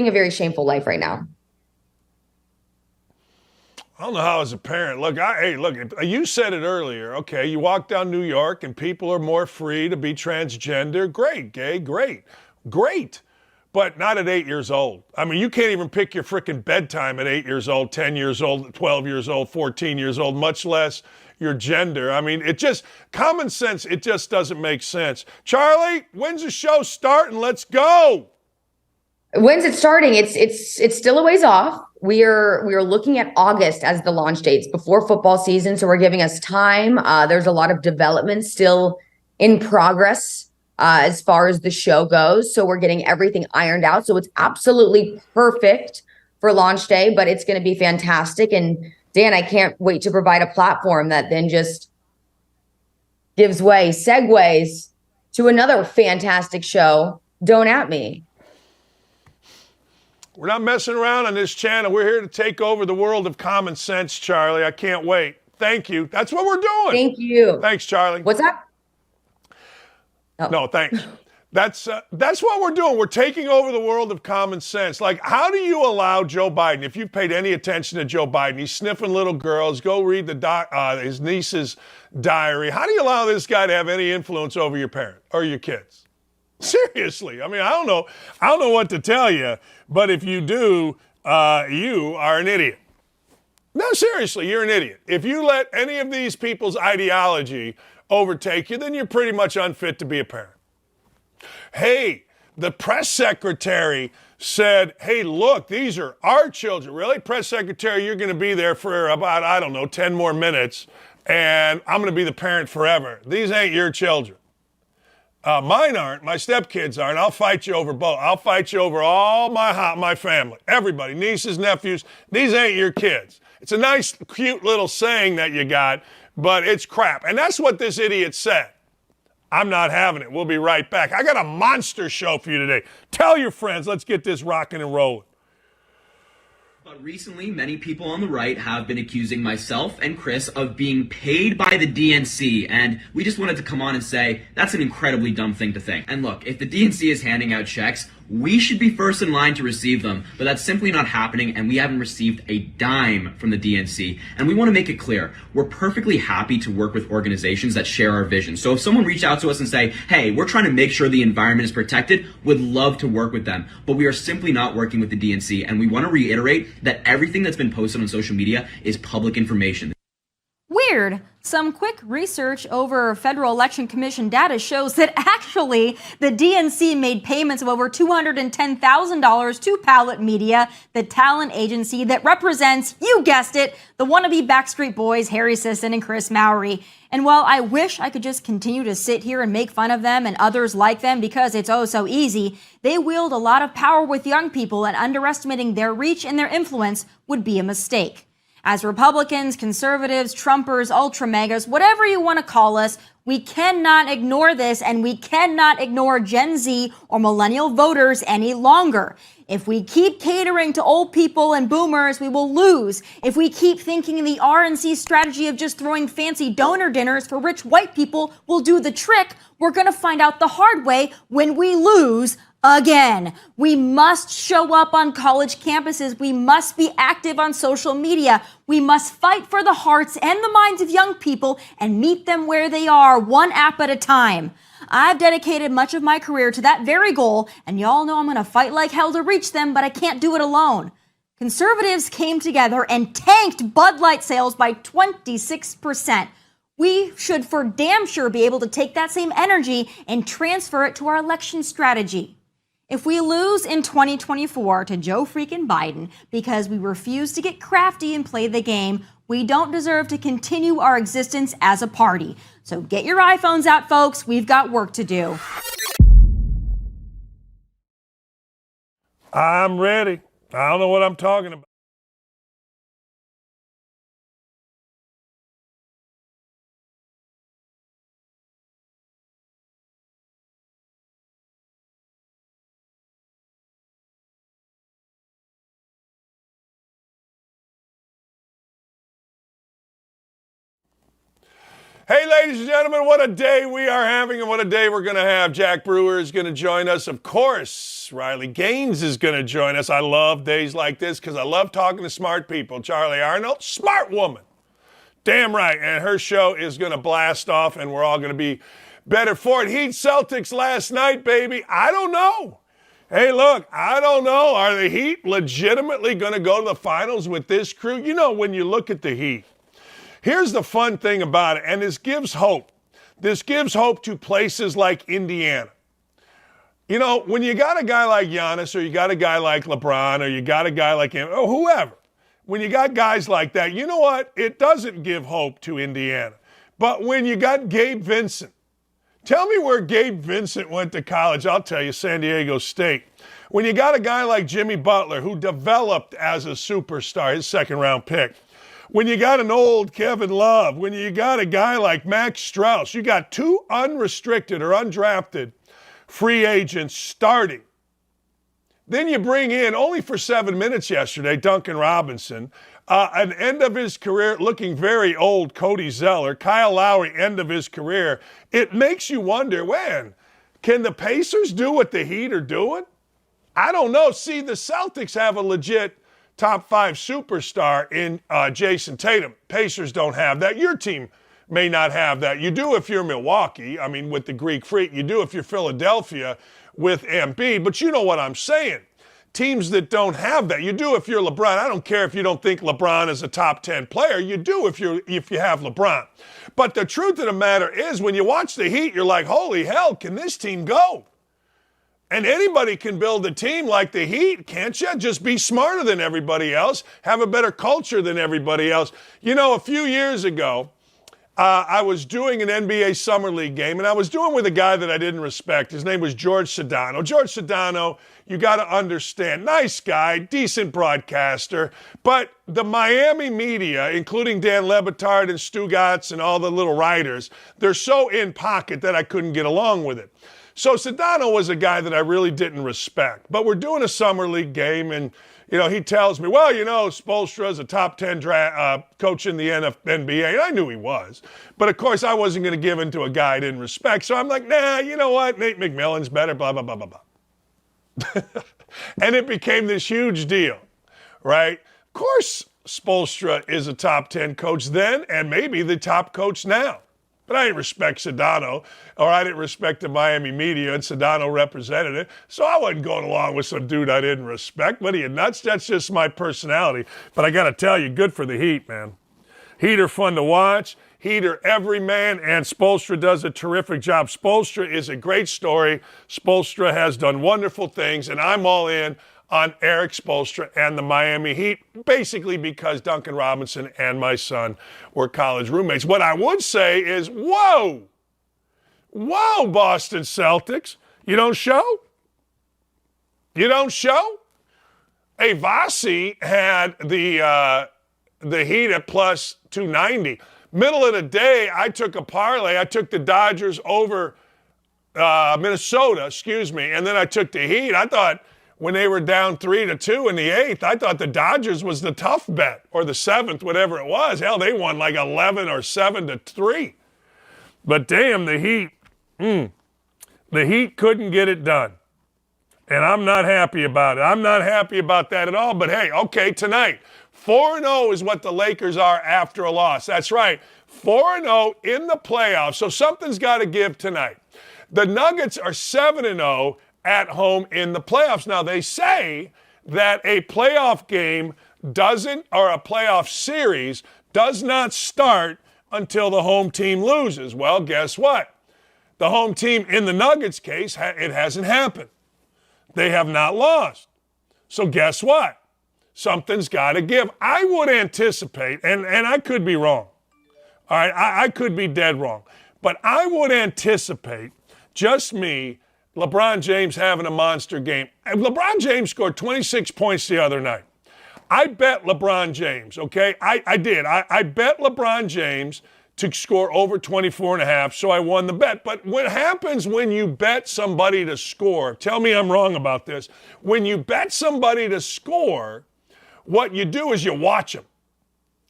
a very shameful life right now. I don't know how as a parent. Look, you said it earlier. Okay, you walk down New York and people are more free to be transgender. Great, gay, great. But not at 8 years old. I mean, you can't even pick your freaking bedtime at 8 years old, 10 years old, 12 years old, 14 years old, much less your gender. I mean, common sense, it just doesn't make sense. Charlie, when's the show starting? Let's go. When's it starting? It's still a ways off. We are looking at August as the launch dates before football season, so we're giving us time. There's a lot of development still in progress as far as the show goes, so we're getting everything ironed out. So it's absolutely perfect for launch day, but it's going to be fantastic. And Dan, I can't wait to provide a platform that then just segues to another fantastic show. Don't at me. We're not messing around on this channel. We're here to take over the world of common sense, Charlie. I can't wait. Thank you. That's what we're doing. Thank you. Thanks, Charlie. What's that? Oh. No, thanks. That's what we're doing. We're taking over the world of common sense. Like, how do you allow Joe Biden, if you've paid any attention to Joe Biden, he's sniffing little girls, go read his niece's diary. How do you allow this guy to have any influence over your parent or your kids? Seriously. I mean, I don't know what to tell you, but if you do, you are an idiot. No, seriously, you're an idiot. If you let any of these people's ideology overtake you, then you're pretty much unfit to be a parent. Hey, the press secretary said, hey, look, these are our children. Really? Press secretary, you're going to be there for about, 10 more minutes, and I'm going to be the parent forever. These ain't your children. Mine aren't. My stepkids aren't. I'll fight you over both. I'll fight you over all my family. Everybody, nieces, nephews. These ain't your kids. It's a nice, cute little saying that you got, but it's crap. And that's what this idiot said. I'm not having it. We'll be right back. I got a monster show for you today. Tell your friends. Let's get this rocking and rolling. But recently, many people on the right have been accusing myself and Chris of being paid by the DNC, and we just wanted to come on and say that's an incredibly dumb thing to think. And look, if the DNC is handing out checks, we should be first in line to receive them, but that's simply not happening, and we haven't received a dime from the DNC. And we want to make it clear, we're perfectly happy to work with organizations that share our vision. So if someone reached out to us and say, hey, we're trying to make sure the environment is protected, would love to work with them. But we are simply not working with the DNC, and we want to reiterate that everything that's been posted on social media is public information. Weird. Some quick research over Federal Election Commission data shows that actually the DNC made payments of over $210,000 to Palette Media, the talent agency that represents, you guessed it, the wannabe Backstreet Boys, Harry Sisson and Chris Mowry. And while I wish I could just continue to sit here and make fun of them and others like them because it's oh so easy, they wield a lot of power with young people, and underestimating their reach and their influence would be a mistake. As Republicans, conservatives, Trumpers, ultra megas, whatever you want to call us, we cannot ignore this, and we cannot ignore Gen Z or millennial voters any longer. If we keep catering to old people and boomers, we will lose. If we keep thinking the RNC strategy of just throwing fancy donor dinners for rich white people will do the trick, we're going to find out the hard way when we lose again. We must show up on college campuses. We must be active on social media. We must fight for the hearts and the minds of young people and meet them where they are, one app at a time. I've dedicated much of my career to that very goal, and y'all know I'm going to fight like hell to reach them, but I can't do it alone. Conservatives came together and tanked Bud Light sales by 26%. We should for damn sure be able to take that same energy and transfer it to our election strategy. If we lose in 2024 to Joe freaking Biden because we refuse to get crafty and play the game, we don't deserve to continue our existence as a party. So get your iPhones out, folks. We've got work to do. I'm ready. I don't know what I'm talking about. Hey, ladies and gentlemen, what a day we are having and what a day we're going to have. Jack Brewer is going to join us. Of course, Riley Gaines is going to join us. I love days like this because I love talking to smart people. Charlie Arnold, smart woman. Damn right. And her show is going to blast off and we're all going to be better for it. Heat Celtics last night, baby. I don't know. Hey, look, I don't know. Are the Heat legitimately going to go to the finals with this crew? You know, when you look at the Heat, here's the fun thing about it, and this gives hope. This gives hope to places like Indiana. You know, when you got a guy like Giannis or you got a guy like LeBron or you got a guy like him or whoever, when you got guys like that, you know what? It doesn't give hope to Indiana. But when you got Gabe Vincent, tell me where Gabe Vincent went to college. I'll tell you, San Diego State. When you got a guy like Jimmy Butler who developed as a superstar, his second-round pick, when you got an old Kevin Love, when you got a guy like Max Strauss, you got two unrestricted or undrafted free agents starting. Then you bring in, only for 7 minutes yesterday, Duncan Robinson, an end of his career looking very old Cody Zeller, Kyle Lowry, end of his career. It makes you wonder, when can the Pacers do what the Heat are doing? I don't know. See, the Celtics have a legit top 5 superstar in Jason Tatum. Pacers don't have that. Your team may not have that. You do if you're Milwaukee, I mean, with the Greek Freak. You do if you're Philadelphia with Embiid. But you know what I'm saying. Teams that don't have that. You do if you're LeBron. I don't care if you don't think LeBron is a top 10 player. You do if you have LeBron. But the truth of the matter is, when you watch the Heat, you're like, holy hell, can this team go? And anybody can build a team like the Heat, can't you? Just be smarter than everybody else, have a better culture than everybody else. You know, a few years ago, I was doing an NBA Summer League game, and I was doing with a guy that I didn't respect. His name was George Sedano. George Sedano, you got to understand, nice guy, decent broadcaster, but the Miami media, including Dan Le Batard and Stu Gatz and all the little writers, they're so in pocket that I couldn't get along with it. So Sedano was a guy that I really didn't respect. But we're doing a Summer League game, and, you know, he tells me, well, you know, Spoelstra's a top 10 coach in the NBA. And I knew he was. But, of course, I wasn't going to give in to a guy I didn't respect. So I'm like, nah, you know what? Nate McMillan's better, blah, blah, blah, blah, blah. And it became this huge deal, right? Of course, Spoelstra is a top 10 coach then and maybe the top coach now. But I didn't respect Sedano, or I didn't respect the Miami media, and Sedano represented it. So I wasn't going along with some dude I didn't respect. What are you, nuts? That's just my personality. But I got to tell you, good for the Heat, man. Heat are fun to watch. Heat are every man, and Spoelstra does a terrific job. Spoelstra is a great story. Spoelstra has done wonderful things, and I'm all in on Eric Spoelstra and the Miami Heat, basically because Duncan Robinson and my son were college roommates. What I would say is, whoa, Boston Celtics. You don't show? You don't show? Hey, Vasi had the Heat at plus 290. Middle of the day, I took a parlay. I took the Dodgers over Minnesota, and then I took the Heat. I thought, when they were down 3-2 in the 8th, I thought the Dodgers was the tough bet, or the 7th, whatever it was. Hell, they won like 11 or 7-3. But damn, the Heat, the Heat couldn't get it done. And I'm not happy about it. I'm not happy about that at all. But hey, okay, tonight, 4-0 is what the Lakers are after a loss. That's right, 4-0 in the playoffs. So something's got to give tonight. The Nuggets are 7-0 at home in the playoffs. Now, they say that a playoff game or a playoff series does not start until the home team loses. Well, guess what? The home team, in the Nuggets case, it hasn't happened. They have not lost. So guess what? Something's got to give. I would anticipate, and I could be wrong. All right, I could be dead wrong. But I would anticipate, just me, LeBron James having a monster game. LeBron James scored 26 points the other night. I bet LeBron James, okay? I did. I bet LeBron James to score over 24 and a half, so I won the bet. But what happens when you bet somebody to score, tell me I'm wrong about this, when you bet somebody to score, what you do is you watch them.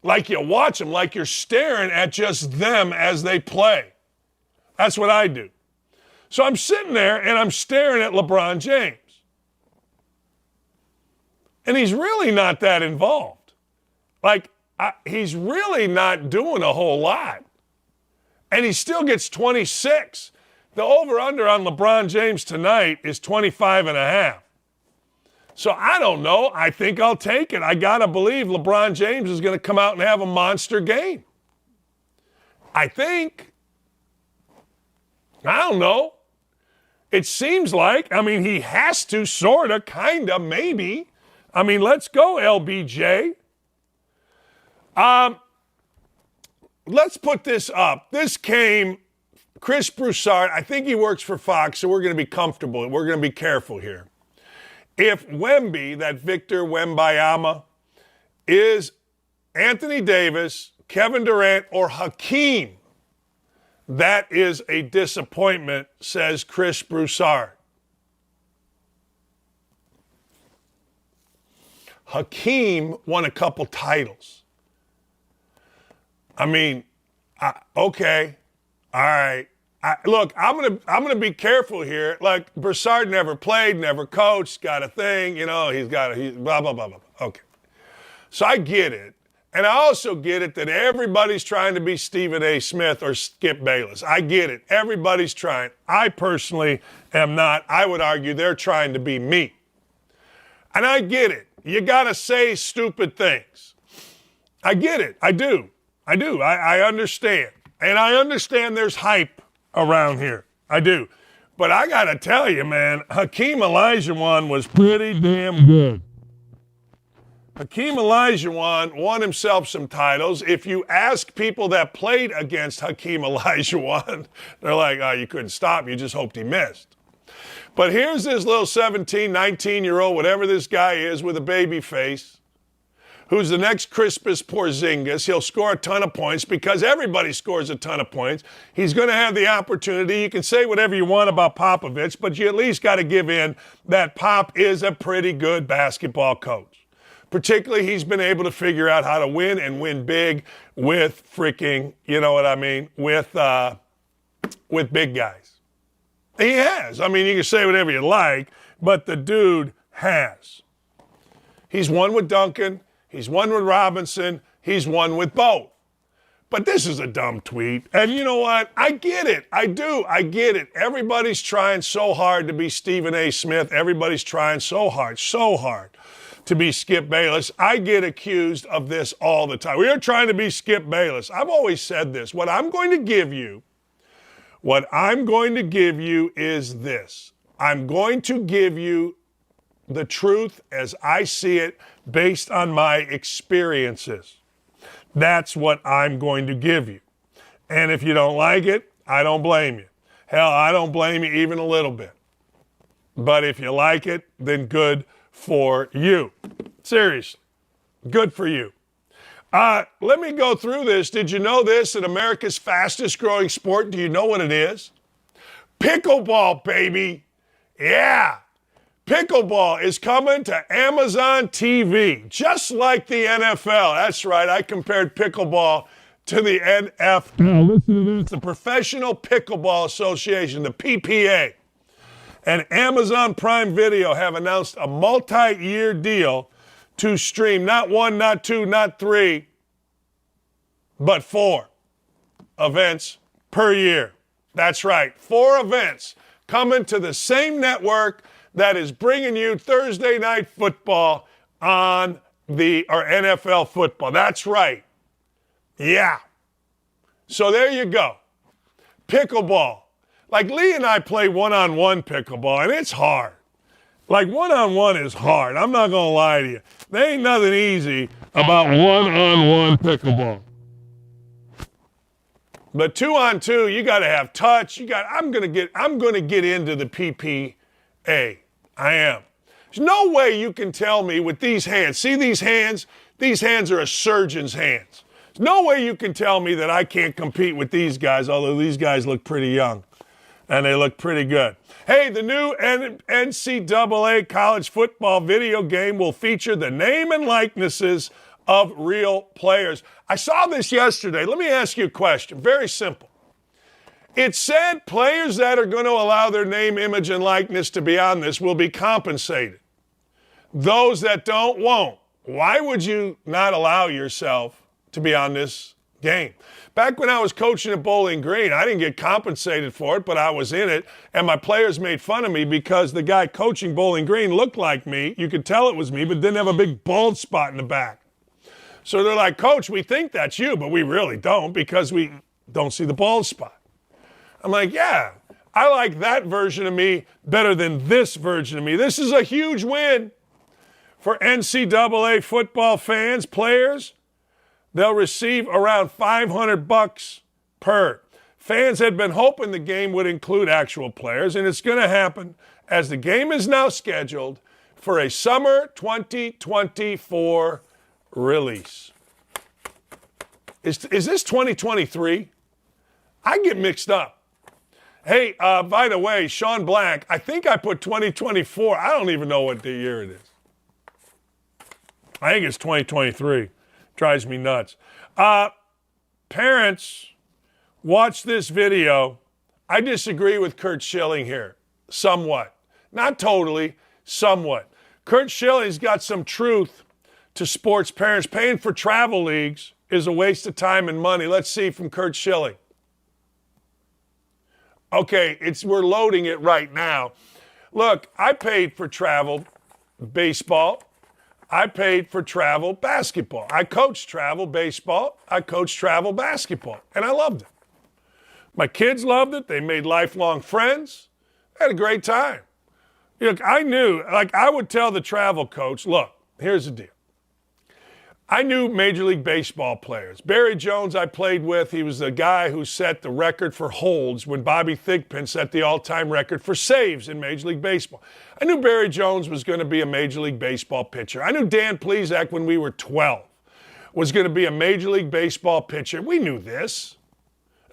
Like you watch them, like you're staring at just them as they play. That's what I do. So I'm sitting there and I'm staring at LeBron James. And he's really not that involved. Like, he's really not doing a whole lot. And he still gets 26. The over-under on LeBron James tonight is 25 and a half. So I don't know. I think I'll take it. I got to believe LeBron James is going to come out and have a monster game. I think. I don't know. It seems like, he has to, sort of, kind of, maybe. Let's go, LBJ. Let's put this up. This came, Chris Broussard, I think he works for Fox, so we're going to be comfortable. We're going to be careful here. If Wemby, that Victor Wembanyama, is Anthony Davis, Kevin Durant, or Hakeem, that is a disappointment, says Chris Broussard. Hakeem won a couple titles. Okay, all right. Look, I'm gonna be careful here. Like, Broussard never played, never coached, got a thing, he's blah, blah, blah, blah. Okay. So I get it. And I also get it that everybody's trying to be Stephen A. Smith or Skip Bayless. I get it. Everybody's trying. I personally am not. I would argue they're trying to be me. And I get it. You got to say stupid things. I get it. I do. I understand. And I understand there's hype around here. I do. But I got to tell you, man, Hakeem Olajuwon was pretty damn good. Hakeem Olajuwon won himself some titles. If you ask people that played against Hakeem Olajuwon, they're like, oh, you couldn't stop him. You just hoped he missed. But here's this little 17, 19-year-old, whatever this guy is, with a baby face, who's the next Kristaps Porzingis. He'll score a ton of points because everybody scores a ton of points. He's going to have the opportunity. You can say whatever you want about Popovich, but you at least got to give in that Pop is a pretty good basketball coach. Particularly, he's been able to figure out how to win and win big with freaking, with big guys. He has. You can say whatever you like, but the dude has. He's won with Duncan. He's won with Robinson. He's won with both. But this is a dumb tweet. And you know what? I get it. I do. I get it. Everybody's trying so hard to be Stephen A. Smith. Everybody's trying so hard to be Skip Bayless. I get accused of this all the time. We are trying to be Skip Bayless. I've always said this. What I'm going to give you is this. I'm going to give you the truth as I see it based on my experiences. That's what I'm going to give you. And if you don't like it, I don't blame you. Hell, I don't blame you even a little bit. But if you like it, then good for you. Seriously, good for you. Let me go through this. Did you know this? That America's fastest growing sport, do you know what it is? Pickleball, baby. Yeah. Pickleball is coming to Amazon TV, just like the NFL. That's right. I compared pickleball to the NFL. Now listen to this. The Professional Pickleball Association, the PPA, and Amazon Prime Video have announced a multi-year deal to stream not one, not two, not three, but 4 events per year. That's right, 4 events coming to the same network that is bringing you Thursday Night Football or NFL football. That's right. Yeah. So there you go. Pickleball. Like Lee and I play one-on-one pickleball, and it's hard. Like one-on-one is hard. I'm not going to lie to you. There ain't nothing easy about one-on-one pickleball. But 2-on-2, you got to have touch. I'm going to get into the PPA. I am. There's no way you can tell me with these hands. See these hands? These hands are a surgeon's hands. There's no way you can tell me that I can't compete with these guys, although these guys look pretty young. And they look pretty good. Hey, the new NCAA college football video game will feature the name and likenesses of real players. I saw this yesterday. Let me ask you a question. Very simple. It said players that are going to allow their name, image, and likeness to be on this will be compensated. Those that don't won't. Why would you not allow yourself to be on this game? Back when I was coaching at Bowling Green, I didn't get compensated for it, but I was in it, and my players made fun of me because the guy coaching Bowling Green looked like me. You could tell it was me, but didn't have a big bald spot in the back. So they're like, Coach, we think that's you, but we really don't because we don't see the bald spot. I'm like, yeah, I like that version of me better than this version of me. This is a huge win for NCAA football fans, players. They'll receive around $500 per. Fans had been hoping the game would include actual players, and it's going to happen as the game is now scheduled for a summer 2024 release. Is this 2023? I get mixed up. Hey, by the way, Sean Black, I think I put 2024. I don't even know what the year it is. I think it's 2023. Drives me nuts. Parents, watch this video. I disagree with Curt Schilling here, somewhat. Not totally, somewhat. Curt Schilling's got some truth to sports parents. Paying for travel leagues is a waste of time and money. Let's see from Curt Schilling. Okay, we're loading it right now. Look, I paid for travel baseball. I paid for travel basketball. I coached travel baseball. I coached travel basketball, and I loved it. My kids loved it. They made lifelong friends. I had a great time. Look, I knew, like I would tell the travel coach, look, here's the deal. I knew Major League Baseball players. Barry Jones I played with. He was the guy who set the record for holds when Bobby Thigpen set the all-time record for saves in Major League Baseball. I knew Barry Jones was going to be a Major League Baseball pitcher. I knew Dan Plesac when we were 12 was going to be a Major League Baseball pitcher. We knew this.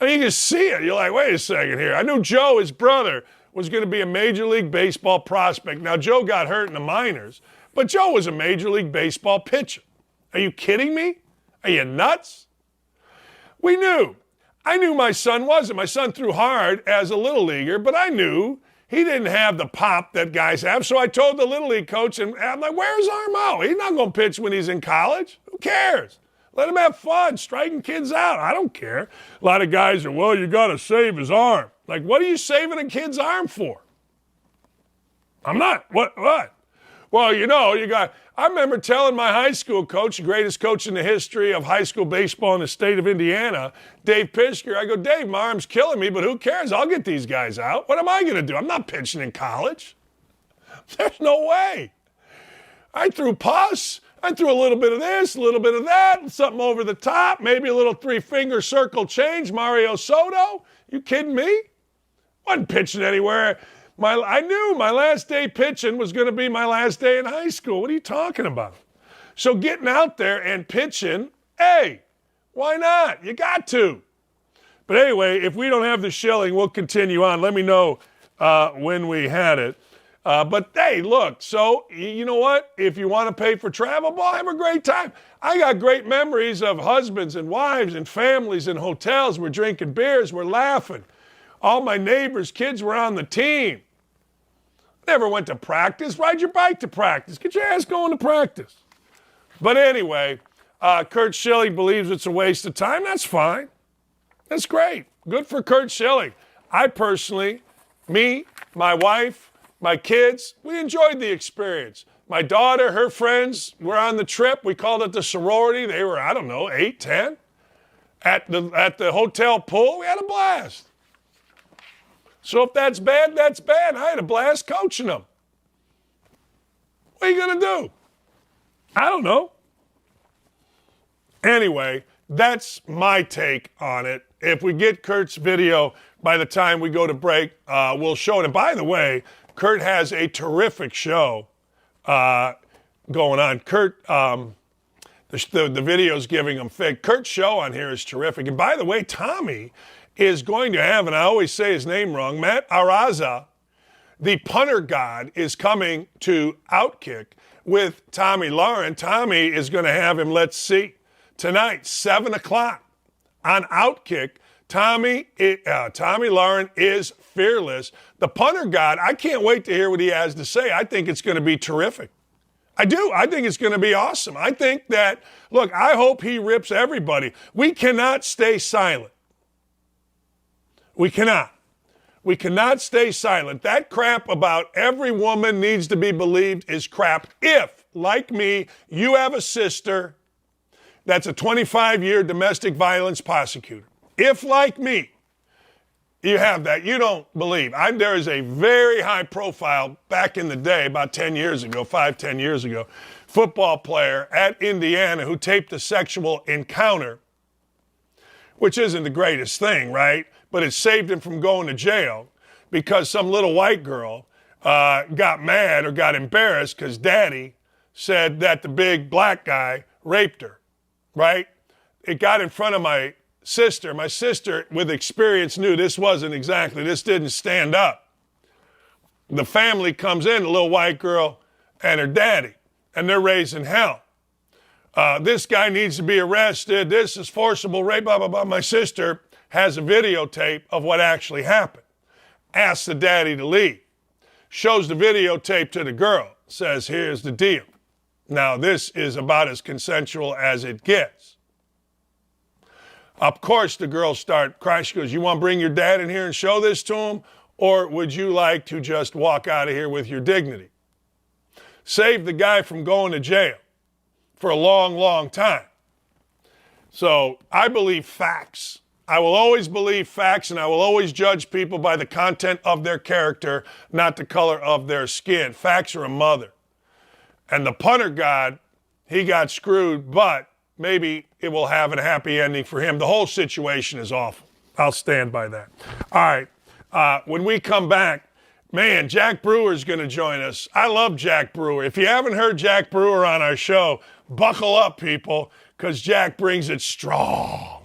I mean, you can see it. You're like, wait a second here. I knew Joe, his brother, was going to be a Major League Baseball prospect. Now, Joe got hurt in the minors, but Joe was a Major League Baseball pitcher. Are you kidding me? Are you nuts? We knew. I knew my son wasn't. My son threw hard as a little leaguer, but I knew he didn't have the pop that guys have. So I told the little league coach, and I'm like, wear his arm out. He's not going to pitch when he's in college. Who cares? Let him have fun, striking kids out. I don't care. A lot of guys are, well, you got to save his arm. Like, what are you saving a kid's arm for? I'm not. What? Well, I remember telling my high school coach, the greatest coach in the history of high school baseball in the state of Indiana, Dave Pisker, I go, Dave, my arm's killing me, but who cares? I'll get these guys out. What am I going to do? I'm not pitching in college. There's no way. I threw pus. I threw a little bit of this, a little bit of that, something over the top, maybe a little three-finger circle change, Mario Soto. You kidding me? Wasn't pitching anywhere. I knew my last day pitching was going to be my last day in high school. What are you talking about? So getting out there and pitching, hey, why not? You got to. But anyway, if we don't have the Schilling, we'll continue on. Let me know when we had it. But hey, look, so you know what? If you want to pay for travel ball, have a great time. I got great memories of husbands and wives and families in hotels. We're drinking beers. We're laughing. All my neighbors' kids were on the team. Never went to practice. Ride your bike to practice. Get your ass going to practice. But anyway, Curt Schilling believes it's a waste of time. That's fine. That's great. Good for Curt Schilling. I personally, me, my wife, my kids, we enjoyed the experience. My daughter, her friends were on the trip. We called it the sorority. They were, 8, 10. at the hotel pool. We had a blast. So if that's bad, that's bad. I had a blast coaching them. What are you going to do? I don't know. Anyway, that's my take on it. If we get Kurt's video by the time we go to break, we'll show it. And by the way, Kurt has a terrific show going on. Kurt, the video's giving him fig. Kurt's show on here is terrific. And by the way, Tommy is going to have, and I always say his name wrong, Matt Araza, the punter god, is coming to OutKick with Tommy Lauren. Tommy is going to have him, let's see, tonight, 7 o'clock on OutKick. Tommy Lauren is fearless. The punter god, I can't wait to hear what he has to say. I think it's going to be terrific. I do. I think it's going to be awesome. I think that, look, I hope he rips everybody. We cannot stay silent. We cannot. We cannot stay silent. That crap about every woman needs to be believed is crap. If, like me, you have a sister that's a 25-year domestic violence prosecutor, if, like me, you have that, you don't believe. There is a very high profile back in the day, about 10 years ago, 10 years ago, football player at Indiana who taped a sexual encounter, which isn't the greatest thing, right? But it saved him from going to jail because some little white girl got mad or got embarrassed because daddy said that the big black guy raped her, right? It got in front of my sister. My sister, with experience, knew this didn't stand up. The family comes in, a little white girl and her daddy, and they're raising hell. This guy needs to be arrested. This is forcible rape, blah, blah, blah. My sister has a videotape of what actually happened. Asks the daddy to leave. Shows the videotape to the girl. Says, here's the deal. Now, this is about as consensual as it gets. Of course, the girls start crying. She goes, you want to bring your dad in here and show this to him? Or would you like to just walk out of here with your dignity? Save the guy from going to jail for a long, long time. So I believe facts. I will always believe facts, and I will always judge people by the content of their character, not the color of their skin. Facts are a mother. And the punter god, he got screwed, but maybe it will have a happy ending for him. The whole situation is awful. I'll stand by that. All right. When we come back, man, Jack Brewer's going to join us. I love Jack Brewer. If you haven't heard Jack Brewer on our show, buckle up, people, because Jack brings it strong.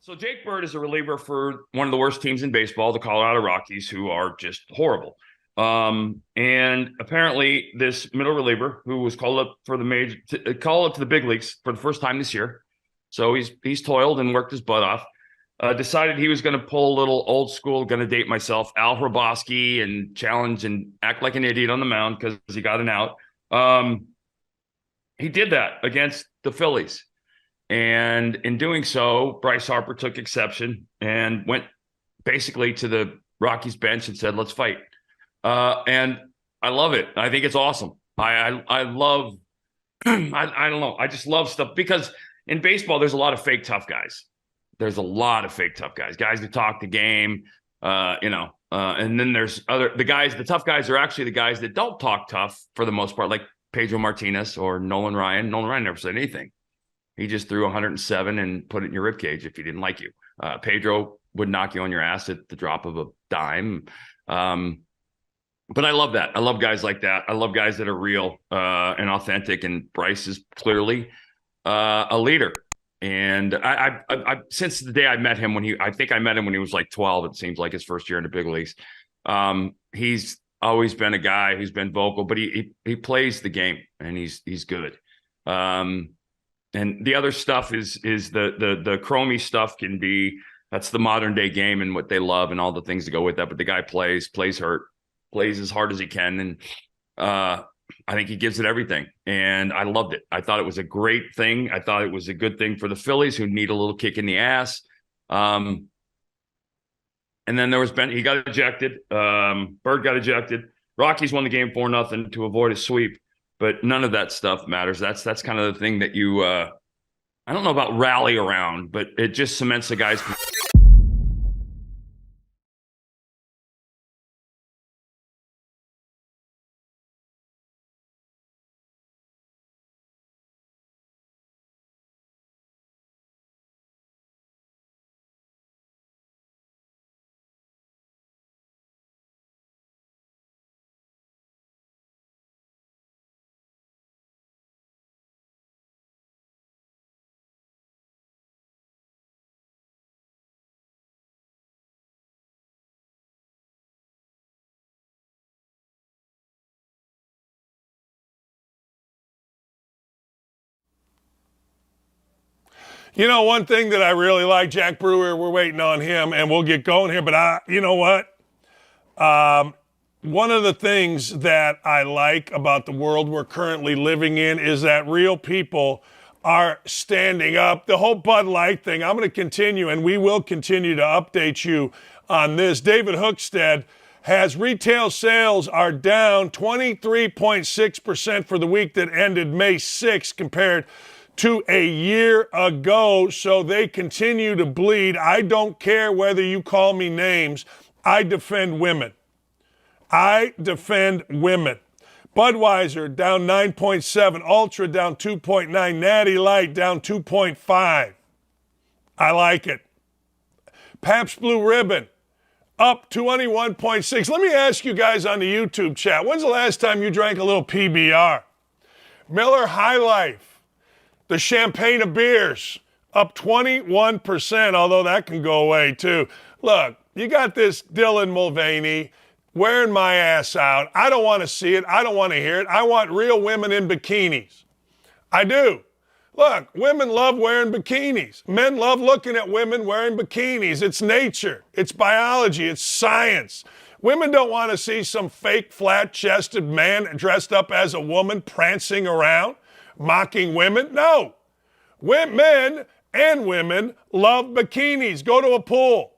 So Jake Bird is a reliever for one of the worst teams in baseball, the Colorado Rockies, who are just horrible. And apparently this middle reliever who was called up for called up to the big leagues for the first time this year. So he's toiled and worked his butt off. Decided he was going to pull a little old school, going to date myself, Al Hrabosky, and challenge and act like an idiot on the mound because he got an out. He did that against the Phillies. And in doing so, Bryce Harper took exception and went basically to the Rockies bench and said, let's fight. And I love it. I think it's awesome. I love, I don't know. I just love stuff because in baseball, there's a lot of fake tough guys. There's a lot of fake tough guys who talk the game, and then there's the tough guys are actually the guys that don't talk tough for the most part, like Pedro Martinez or Nolan Ryan. Nolan Ryan never said anything. He just threw 107 and put it in your ribcage if he didn't like you. Pedro would knock you on your ass at the drop of a dime. But I love that. I love guys like that. I love guys that are real and authentic. And Bryce is clearly a leader. And I since the day I met him I think I met him when he was like 12. It seems like his first year in the big leagues. He's always been a guy who's been vocal, but he plays the game and he's good. And the other stuff is the chromey stuff that's the modern day game and what they love and all the things that go with that. But the guy plays hurt, plays as hard as he can. And I think he gives it everything. And I loved it. I thought it was a great thing. I thought it was a good thing for the Phillies who need a little kick in the ass. And then there was he got ejected. Bird got ejected. Rockies won the game 4-0 to avoid a sweep. But none of that stuff matters. That's kind of the thing that you I don't know about rally around, but it just cements the guy's. You know, one thing that I really like, Jack Brewer, we're waiting on him, and we'll get going here. But you know what? One of the things that I like about the world we're currently living in is that real people are standing up. The whole Bud Light thing, I'm going to continue, and we will continue to update you on this. David Hookstead has retail sales are down 23.6% for the week that ended May 6th compared to a year ago. So they continue to bleed. I don't care whether you call me names. I defend women. I defend women. Budweiser down 9.7, Ultra down 2.9, Natty Light down 2.5. I like it. Pabst Blue Ribbon up 21.6. Let me ask you guys on the YouTube chat, when's the last time you drank a little PBR? Miller High Life, the champagne of beers, up 21%, although that can go away too. Look, you got this Dylan Mulvaney wearing my ass out. I don't want to see it. I don't want to hear it. I want real women in bikinis. I do. Look, women love wearing bikinis. Men love looking at women wearing bikinis. It's nature. It's biology. It's science. Women don't want to see some fake flat-chested man dressed up as a woman prancing around, mocking women. No. Men and women love bikinis. Go to a pool.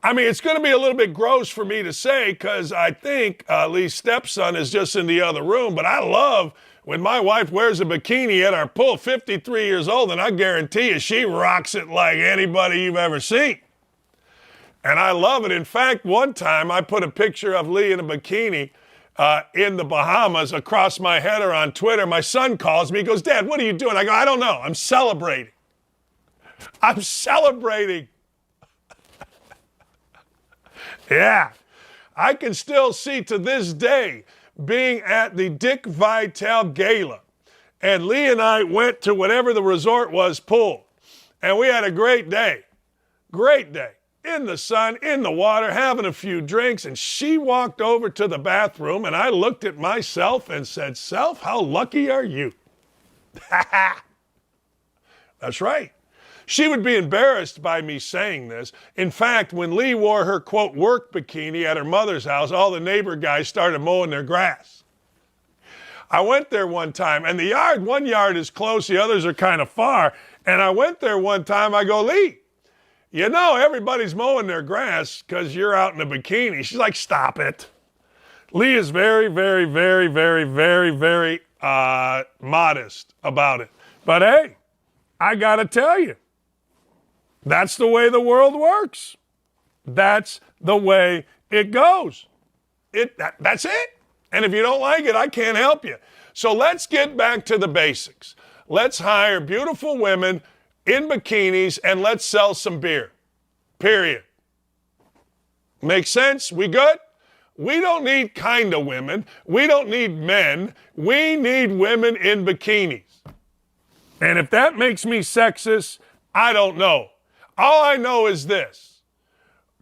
I mean, it's going to be a little bit gross for me to say because I think Lee's stepson is just in the other room, but I love when my wife wears a bikini at our pool, 53 years old, and I guarantee you she rocks it like anybody you've ever seen. And I love it. In fact, one time I put a picture of Lee in a bikini in the Bahamas across my header on Twitter. My son calls me. He goes, "Dad, what are you doing?" I go, "I don't know. I'm celebrating. I'm celebrating." Yeah, I can still see to this day being at the Dick Vitale Gala. And Lee and I went to whatever the resort was pool. And we had a great day. Great day. In the sun, in the water, having a few drinks. And she walked over to the bathroom and I looked at myself and said, "Self, how lucky are you?" That's right. She would be embarrassed by me saying this. In fact, when Lee wore her, quote, work bikini at her mother's house, all the neighbor guys started mowing their grass. I went there one time, and one yard is close, the others are kind of far. And I went there one time, I go, "Lee, you know everybody's mowing their grass because you're out in a bikini." She's like, "Stop it." Lee is very, very, very, very, very, very modest about it. But hey, I got to tell you, that's the way the world works. That's the way it goes. That's it. And if you don't like it, I can't help you. So let's get back to the basics. Let's hire beautiful women in bikinis and let's sell some beer. Period. Make sense? We good? We don't need kind of women. We don't need men. We need women in bikinis. And if that makes me sexist, I don't know. All I know is this.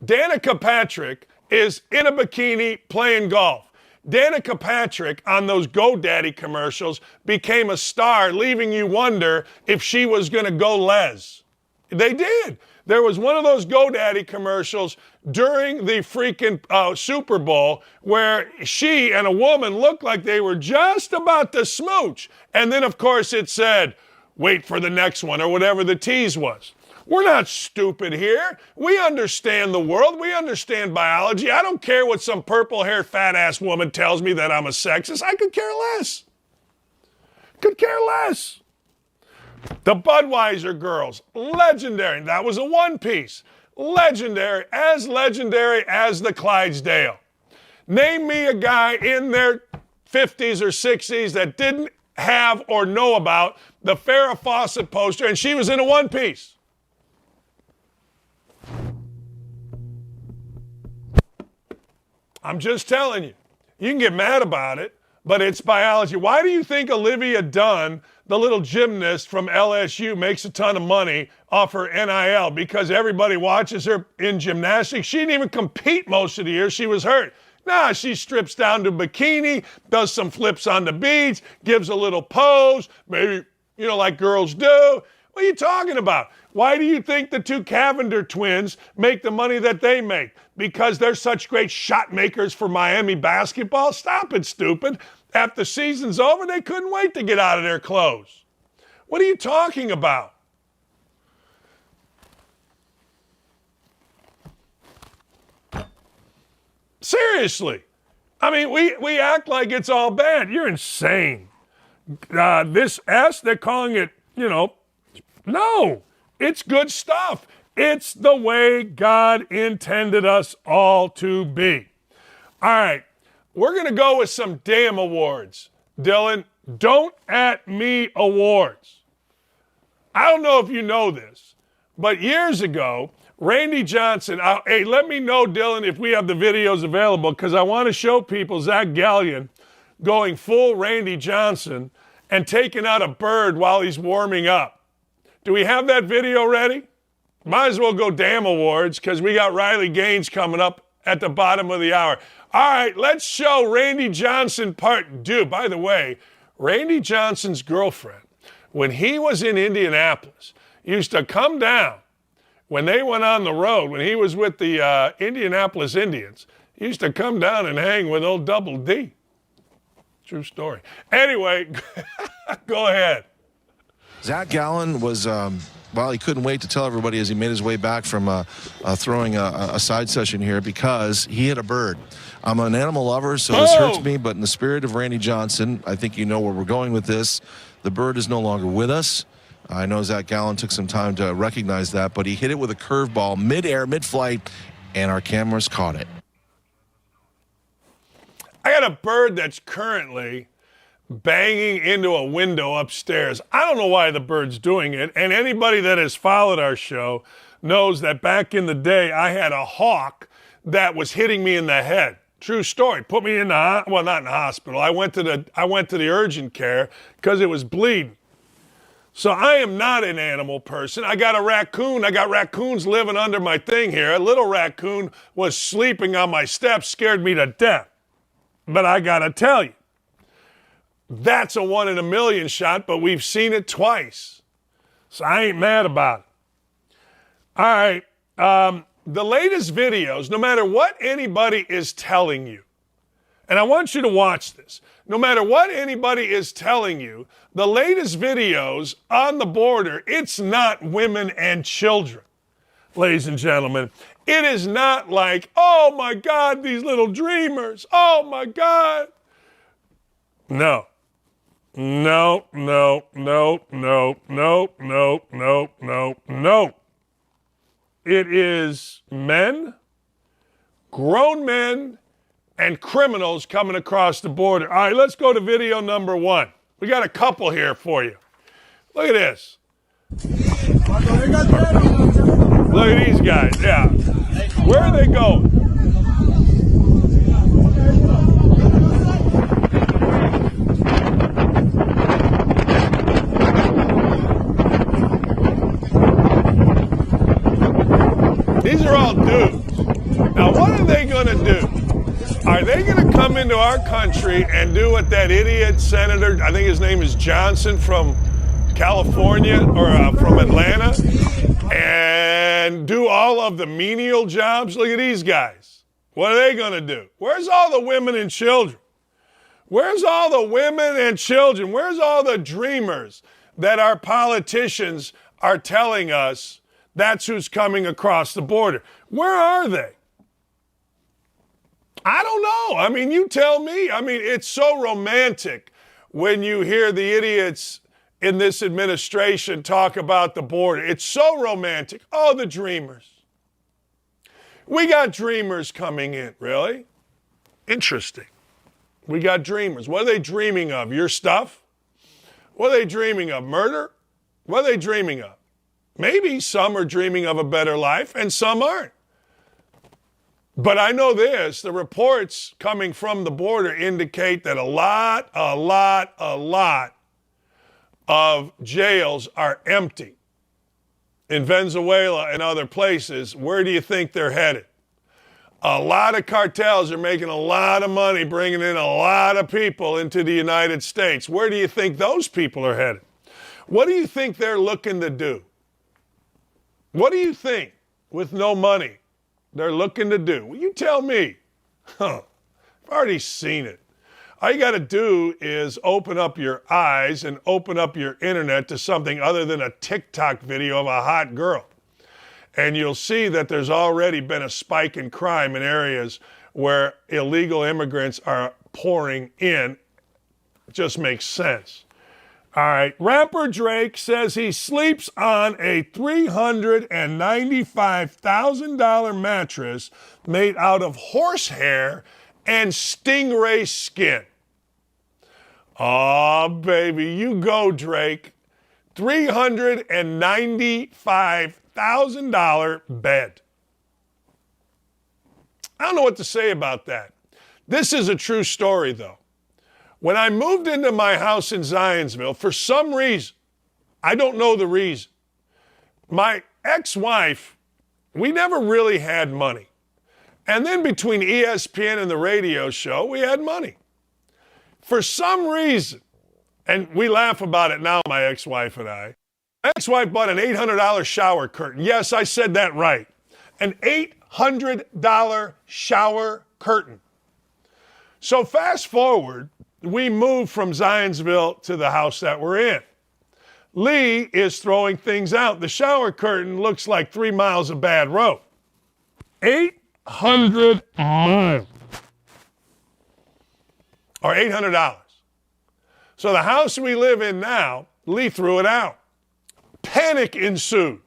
Danica Patrick is in a bikini playing golf. Danica Patrick on those GoDaddy commercials became a star, leaving you wonder if she was going to go les. They did. There was one of those GoDaddy commercials during the freaking Super Bowl where she and a woman looked like they were just about to smooch. And then, of course, it said, "Wait for the next one," or whatever the tease was. We're not stupid here. We understand the world. We understand biology. I don't care what some purple-haired fat-ass woman tells me that I'm a sexist. I could care less. Could care less. The Budweiser girls, legendary. That was a one-piece. Legendary as the Clydesdale. Name me a guy in their 50s or 60s that didn't have or know about the Farrah Fawcett poster, and she was in a one-piece. I'm just telling you. You can get mad about it, but it's biology. Why do you think Olivia Dunn, the little gymnast from LSU, makes a ton of money off her NIL? Because everybody watches her in gymnastics. She didn't even compete most of the year. She was hurt. Nah, she strips down to bikini, does some flips on the beach, gives a little pose, maybe, like girls do. What are you talking about? Why do you think the two Cavender twins make the money that they make? Because they're such great shot makers for Miami basketball? Stop it, stupid. After the season's over, they couldn't wait to get out of their clothes. What are you talking about? Seriously. I mean, we act like it's all bad. You're insane. This S, they're calling it, no, it's good stuff. It's the way God intended us all to be. All right, we're going to go with some damn awards. Dylan, don't at me awards. I don't know if you know this, but years ago, Randy Johnson, hey, let me know, Dylan, if we have the videos available, because I want to show people Zach Gallion going full Randy Johnson and taking out a bird while he's warming up. Do we have that video ready? Might as well go damn awards, because we got Riley Gaines coming up at the bottom of the hour. All right, let's show Randy Johnson part 2. By the way, Randy Johnson's girlfriend, when he was in Indianapolis, used to come down when they went on the road, when he was with the Indianapolis Indians. He used to come down and hang with old Double D. True story. Anyway, go ahead. Zach Gallen was, he couldn't wait to tell everybody as he made his way back from throwing a side session here, because he hit a bird. I'm an animal lover, so this hurts me, but in the spirit of Randy Johnson, I think you know where we're going with this. The bird is no longer with us. I know Zach Gallen took some time to recognize that, but he hit it with a curveball mid-air, mid-flight, and our cameras caught it. I got a bird that's currently banging into a window upstairs. I don't know why the bird's doing it, and anybody that has followed our show knows that back in the day, I had a hawk that was hitting me in the head. True story. Put me in the, well, not in the hospital. I went to the urgent care because it was bleeding. So I am not an animal person. I got a raccoon. I got raccoons living under my thing here. A little raccoon was sleeping on my steps, scared me to death. But I got to tell you, that's a 1 in a million shot, but we've seen it twice. So I ain't mad about it. All right. The latest videos, no matter what anybody is telling you, and I want you to watch this, no matter what anybody is telling you, the latest videos on the border, it's not women and children, ladies and gentlemen. It is not like, oh my God, these little dreamers. Oh my God. No. No, no, no, no, no, no, no, no, no. It is men, grown men, and criminals coming across the border. All right, let's go to video number 1. We got a couple here for you. Look at this. Look at these guys. Yeah. Where are they going? These are all dudes. Now, what are they going to do? Are they going to come into our country and do what that idiot senator, I think his name is Johnson from California or from Atlanta, and do all of the menial jobs? Look at these guys. What are they going to do? Where's all the women and children? Where's all the women and children? Where's all the dreamers that our politicians are telling us that's who's coming across the border? Where are they? I don't know. I mean, you tell me. I mean, it's so romantic when you hear the idiots in this administration talk about the border. It's so romantic. Oh, the dreamers. We got dreamers coming in, really? Interesting. We got dreamers. What are they dreaming of? Your stuff? What are they dreaming of? Murder? What are they dreaming of? Maybe some are dreaming of a better life and some aren't. But I know this, the reports coming from the border indicate that a lot of jails are empty in Venezuela and other places. Where do you think they're headed? A lot of cartels are making a lot of money, bringing in a lot of people into the United States. Where do you think those people are headed? What do you think they're looking to do? What do you think, with no money, they're looking to do? Well, you tell me. I've already seen it. All you got to do is open up your eyes and open up your internet to something other than a TikTok video of a hot girl. And you'll see that there's already been a spike in crime in areas where illegal immigrants are pouring in. It just makes sense. All right, rapper Drake says he sleeps on a $395,000 mattress made out of horsehair and stingray skin. Oh, baby, you go, Drake. $395,000 bed. I don't know what to say about that. This is a true story, though. When I moved into my house in Zionsville, for some reason, I don't know the reason, my ex-wife, we never really had money. And then between ESPN and the radio show, we had money. For some reason, and we laugh about it now, my ex-wife and I, my ex-wife bought an $800 shower curtain. Yes, I said that right. An $800 shower curtain. So fast forward, we moved from Zionsville to the house that we're in. Lee is throwing things out. The shower curtain looks like 3 miles of bad road. 800 miles. Or $800. So the house we live in now, Lee threw it out. Panic ensued.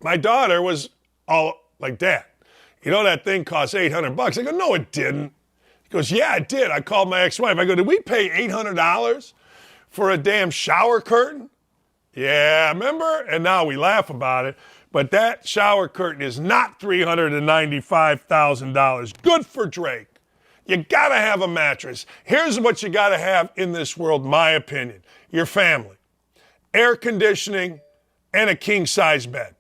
My daughter was all like, Dad, you know that thing cost $800? I go, no, it didn't. He goes, yeah, it did. I called my ex-wife. I go, did we pay $800 for a damn shower curtain? Yeah, remember? And now we laugh about it. But that shower curtain is not $395,000. Good for Drake. You got to have a mattress. Here's what you got to have in this world, my opinion. Your family, air conditioning, and a king-size bed.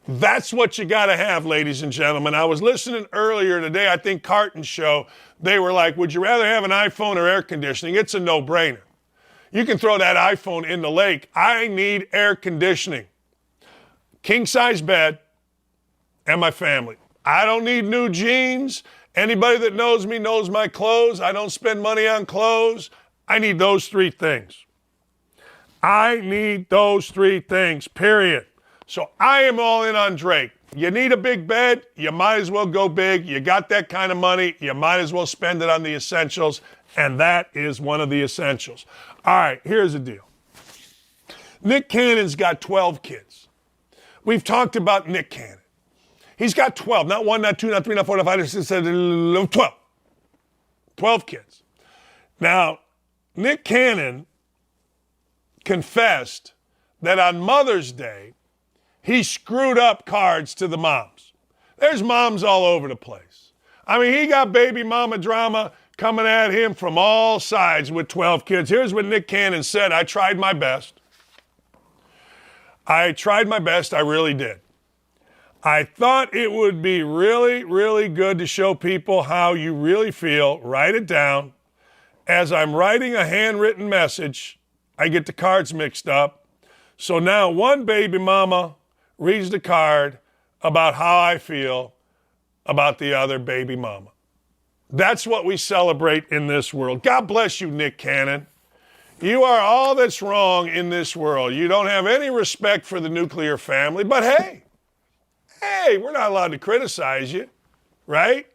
That's what you got to have, ladies and gentlemen. I was listening earlier today, I think Carton's show, they were like, would you rather have an iPhone or air conditioning? It's a no-brainer. You can throw that iPhone in the lake. I need air conditioning, king-size bed, and my family. I don't need new jeans. Anybody that knows me knows my clothes. I don't spend money on clothes. I need those 3 things. I need those 3 things, period. So I am all in on Drake. You need a big bed, you might as well go big. You got that kind of money, you might as well spend it on the essentials, and that is one of the essentials. All right, here's the deal. Nick Cannon's got 12 kids. We've talked about Nick Cannon. He's got 12, not 1, not 2, not 3, not 4, not 5, not 6, 7, 12. 12 kids. Now, Nick Cannon confessed that on Mother's Day, he screwed up cards to the moms. There's moms all over the place. I mean, he got baby mama drama coming at him from all sides with 12 kids. Here's what Nick Cannon said. I tried my best. I really did. I thought it would be really, really good to show people how you really feel. Write it down. As I'm writing a handwritten message, I get the cards mixed up. So now one baby mama reads the card about how I feel about the other baby mama. That's what we celebrate in this world. God bless you, Nick Cannon. You are all that's wrong in this world. You don't have any respect for the nuclear family, but hey, we're not allowed to criticize you, right?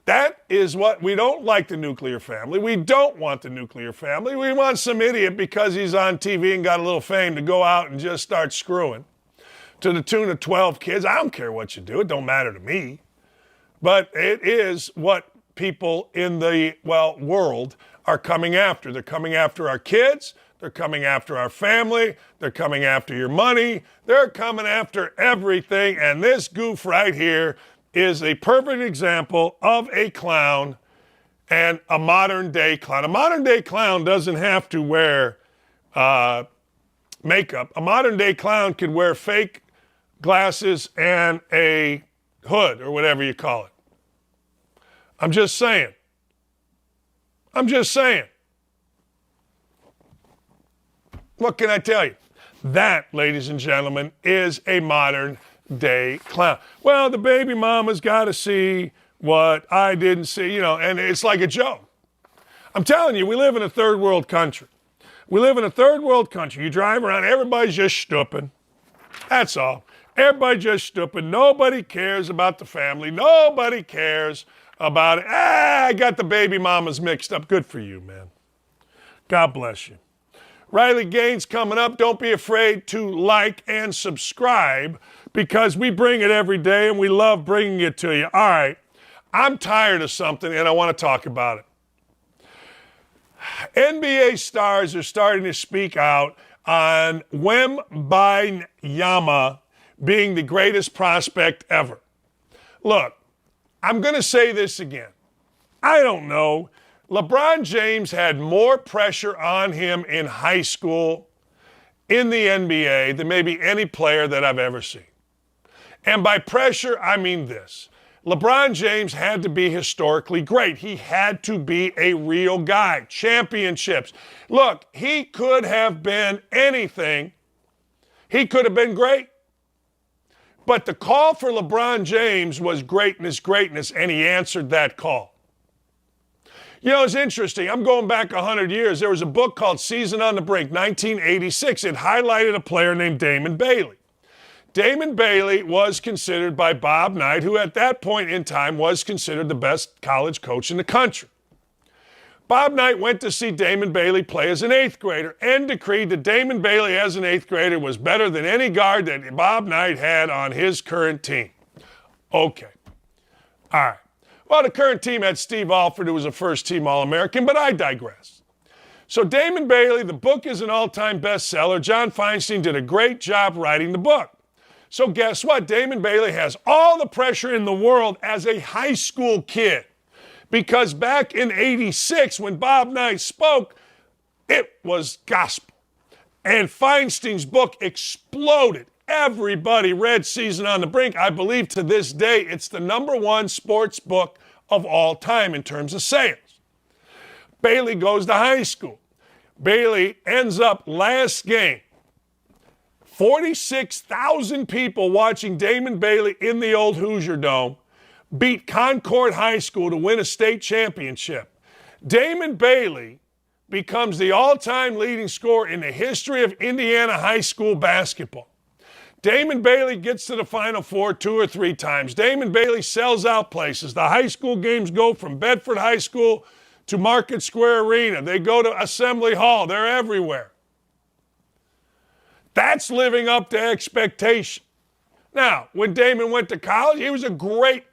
That is what we don't like, the nuclear family. We don't want the nuclear family. We want some idiot because he's on TV and got a little fame to go out and just start screwing to the tune of 12 kids. I don't care what you do. It don't matter to me. But it is what people in the, world are coming after. They're coming after our kids. They're coming after our family. They're coming after your money. They're coming after everything. And this goof right here is a perfect example of a clown and a modern day clown. A modern day clown doesn't have to wear makeup. A modern day clown can wear fake glasses and a hood or whatever you call it. I'm just saying. What can I tell you? That, ladies and gentlemen, is a modern day clown. Well, the baby mama's got to see what I didn't see, and it's like a joke. I'm telling you, we live in a third world country. You drive around, everybody's just stooping. That's all. Everybody just stooping. Nobody cares about the family. Nobody cares about it. I got the baby mamas mixed up. Good for you, man. God bless you. Riley Gaines coming up. Don't be afraid to like and subscribe because we bring it every day and we love bringing it to you. All right. I'm tired of something and I want to talk about it. NBA stars are starting to speak out on Wembanyama being the greatest prospect ever. Look, I'm going to say this again. I don't know. LeBron James had more pressure on him in high school, in the NBA, than maybe any player that I've ever seen. And by pressure, I mean this. LeBron James had to be historically great. He had to be a real guy. Championships. Look, he could have been anything. He could have been great. But the call for LeBron James was greatness, and he answered that call. It's interesting. I'm going back 100 years. There was a book called Season on the Brink, 1986. It highlighted a player named Damon Bailey. Damon Bailey was considered by Bob Knight, who at that point in time was considered the best college coach in the country. Bob Knight went to see Damon Bailey play as an 8th grader and decreed that Damon Bailey as an 8th grader was better than any guard that Bob Knight had on his current team. Okay. All right. Well, the current team had Steve Alford, who was a first-team All-American, but I digress. So Damon Bailey, the book is an all-time bestseller. John Feinstein did a great job writing the book. So guess what? Damon Bailey has all the pressure in the world as a high school kid. Because back in '86, when Bob Knight spoke, it was gospel. And Feinstein's book exploded. Everybody read Season on the Brink. I believe to this day, it's the #1 sports book of all time in terms of sales. Bailey goes to high school. Bailey ends up last game. 46,000 people watching Damon Bailey in the old Hoosier Dome beat Concord High School to win a state championship. Damon Bailey becomes the all-time leading scorer in the history of Indiana high school basketball. Damon Bailey gets to the Final Four 2 or 3 times. Damon Bailey sells out places. The high school games go from Bedford High School to Market Square Arena. They go to Assembly Hall. They're everywhere. That's living up to expectation. Now, when Damon went to college, he was a great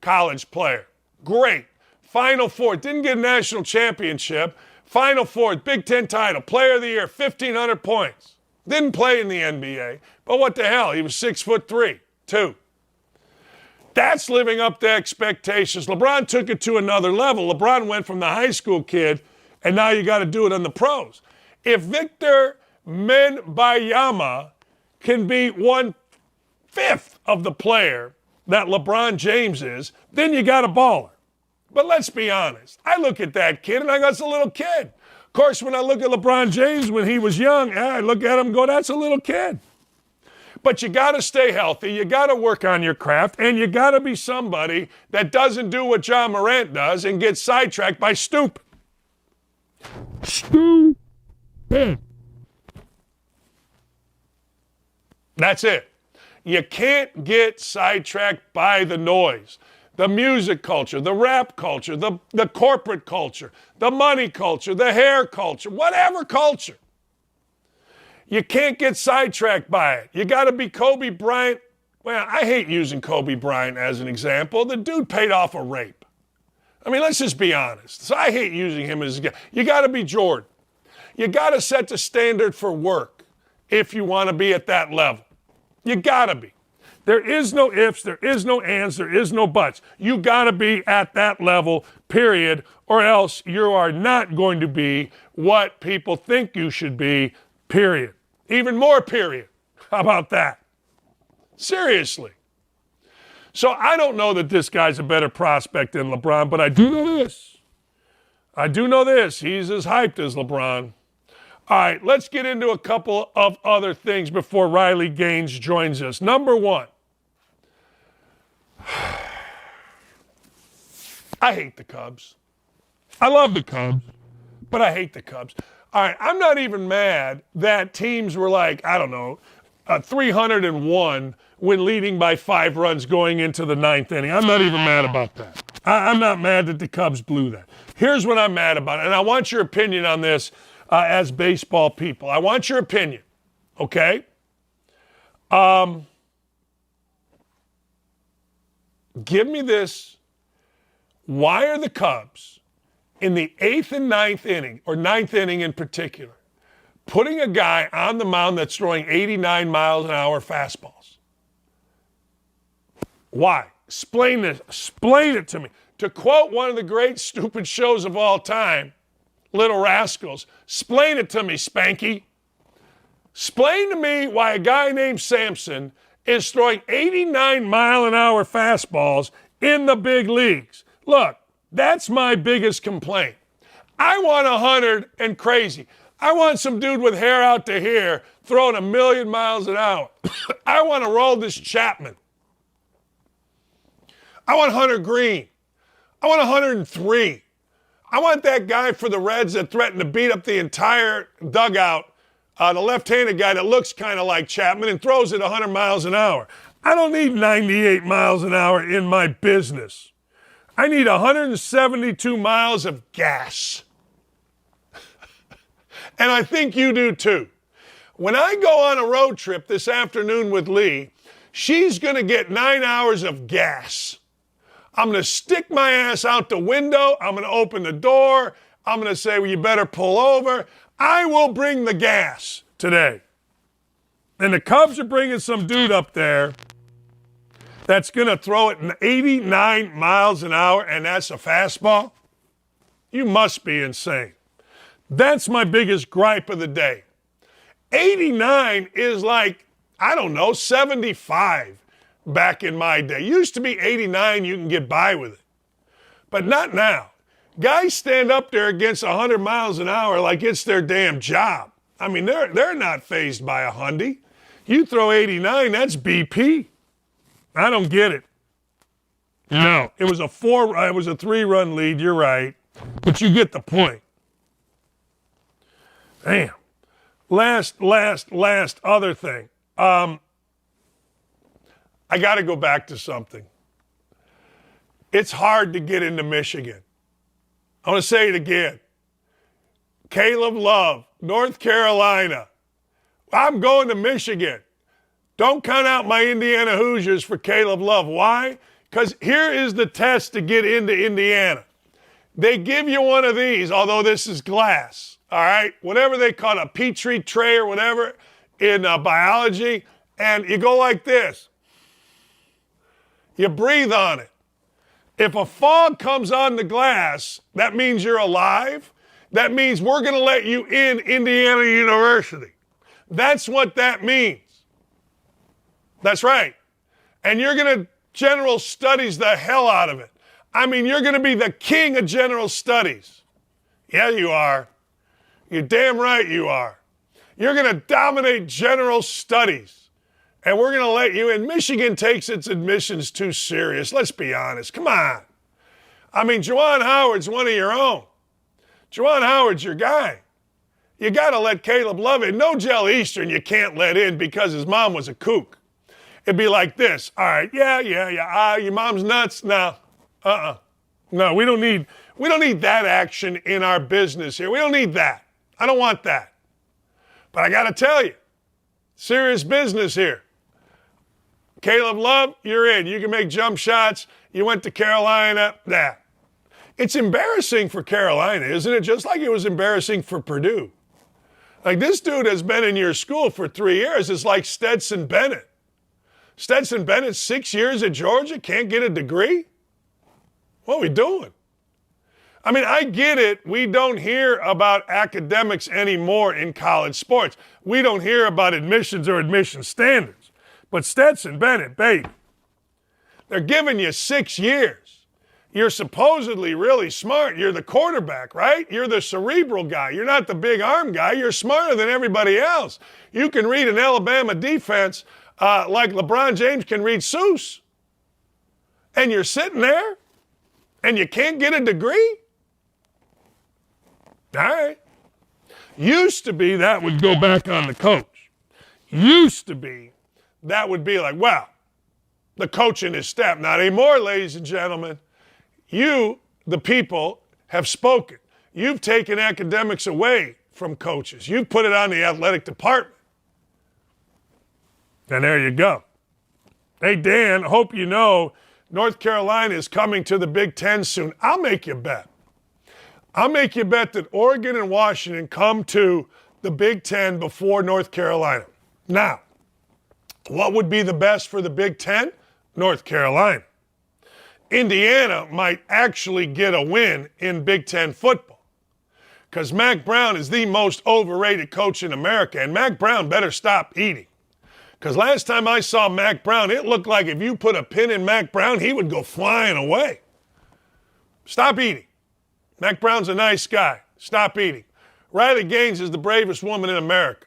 college player. Great. Final Four. Didn't get a national championship. Final Four. Big Ten title. Player of the Year. 1,500 points. Didn't play in the NBA. But what the hell? He was 6'3", 2. That's living up to expectations. LeBron took it to another level. LeBron went from the high school kid, and now you got to do it on the pros. If Victor Wembanyama can be 1/5 of the player that LeBron James is, then you got a baller. But let's be honest. I look at that kid, and I go, that's a little kid. Of course, when I look at LeBron James when he was young, I look at him and go, that's a little kid. But you got to stay healthy. You got to work on your craft, and you got to be somebody that doesn't do what John Morant does and gets sidetracked by stupid. Stupid. That's it. You can't get sidetracked by the noise. the music culture, the rap culture, the corporate culture, the money culture, the hair culture, whatever culture. You can't get sidetracked by it. You got to be Kobe Bryant. Well, I hate using Kobe Bryant as an example. The dude paid off a rape. I mean, let's just be honest. So I hate using him as a guy. You got to be Jordan. You got to set the standard for work if you want to be at that level. You got to be. There is no ifs, there is no ands, there is no buts. You got to be at that level, period, or else you are not going to be what people think you should be, period. Even more period. How about that? Seriously. So I don't know that this guy's a better prospect than LeBron, but I do know this. I do know this. He's as hyped as LeBron. All right, let's get into a couple of other things before Riley Gaines joins us. Number one, I hate the Cubs. I love the Cubs, but I hate the Cubs. All right, I'm not even mad that teams were like, I don't know, 301 when leading by 5 runs going into the 9th inning. I'm not even mad about that. I'm not mad that the Cubs blew that. Here's what I'm mad about, and I want your opinion on this as baseball people. I want your opinion, okay? Give me this. Why are the Cubs in the 8th and 9th inning, or 9th inning in particular, putting a guy on the mound that's throwing 89 miles an hour fastballs? Why? Explain this. Explain it to me. To quote one of the great stupid shows of all time, Little Rascals, explain it to me, Spanky. Explain to me why a guy named Samson is throwing 89-mile-an-hour fastballs in the big leagues. Look, that's my biggest complaint. I want 100 and crazy. I want some dude with hair out to here throwing 1,000,000 miles an hour. I want to roll this Chapman. I want Hunter Green. I want 103. I want that guy for the Reds that threatened to beat up the entire dugout, the left-handed guy that looks kind of like Chapman and throws it 100 miles an hour. I don't need 98 miles an hour in my business. I need 172 miles of gas. And I think you do too. When I go on a road trip this afternoon with Lee, she's going to get 9 hours of gas. I'm going to stick my ass out the window. I'm going to open the door. I'm going to say, well, you better pull over. I will bring the gas today. And the Cubs are bringing some dude up there that's going to throw it 89 miles an hour, and that's a fastball? You must be insane. That's my biggest gripe of the day. 89 is like, I don't know, 75 back in my day. Used to be 89, you can get by with it. But not now. Guys stand up there against 100 miles an hour like it's their damn job. I mean, they're not fazed by a Hyundai. You throw 89, that's BP. I don't get it. No, it was a 3-run lead, you're right. But you get the point. Damn. Last other thing. I got to go back to something. It's hard to get into Michigan. I want to say it again. Caleb Love, North Carolina. I'm going to Michigan. Don't count out my Indiana Hoosiers for Caleb Love. Why? Because here is the test to get into Indiana. They give you one of these, although this is glass, all right? Whatever they call it, a Petri tray or whatever in biology, and you go like this. You breathe on it. If a fog comes on the glass, that means you're alive. That means we're going to let you in Indiana University. That's what that means. That's right. And you're going to general studies the hell out of it. I mean, you're going to be the king of general studies. Yeah, you are. You're damn right you are. You're going to dominate general studies. And we're going to let you in. Michigan takes its admissions too serious. Let's be honest. Come on. I mean, Juwan Howard's one of your own. Juwan Howard's your guy. You got to let Caleb Love in. No Gel Eastern you can't let in because his mom was a kook. It'd be like this. All right, yeah. Your mom's nuts? No, No, we don't need that action in our business here. We don't need that. I don't want that. But I got to tell you, serious business here. Caleb Love, you're in. You can make jump shots. You went to Carolina. That. It's embarrassing for Carolina, isn't it? Just like it was embarrassing for Purdue. Like, this dude has been in your school for 3 years. It's like Stetson Bennett. Stetson Bennett, 6 years at Georgia, can't get a degree? What are we doing? I mean, I get it. We don't hear about academics anymore in college sports. We don't hear about admissions or admission standards. But Stetson Bennett, baby, they're giving you 6 years. You're supposedly really smart. You're the quarterback, right? You're the cerebral guy. You're not the big arm guy. You're smarter than everybody else. You can read an Alabama defense like LeBron James can read Seuss. And you're sitting there and you can't get a degree? All right. Used to be that would go back on the coach. Used to be that would be like, well, the coach in his step. Not anymore, ladies and gentlemen. You, the people, have spoken. You've taken academics away from coaches. You've put it on the athletic department. And there you go. Hey, Dan, hope you know North Carolina is coming to the Big Ten soon. I'll make you a bet. I'll make you a bet that Oregon and Washington come to the Big Ten before North Carolina. Now, what would be the best for the Big Ten? North Carolina. Indiana might actually get a win in Big Ten football because Mac Brown is the most overrated coach in America, and Mac Brown better stop eating. Because last time I saw Mac Brown, it looked like if you put a pin in Mac Brown, he would go flying away. Stop eating. Mac Brown's a nice guy. Stop eating. Riley Gaines is the bravest woman in America.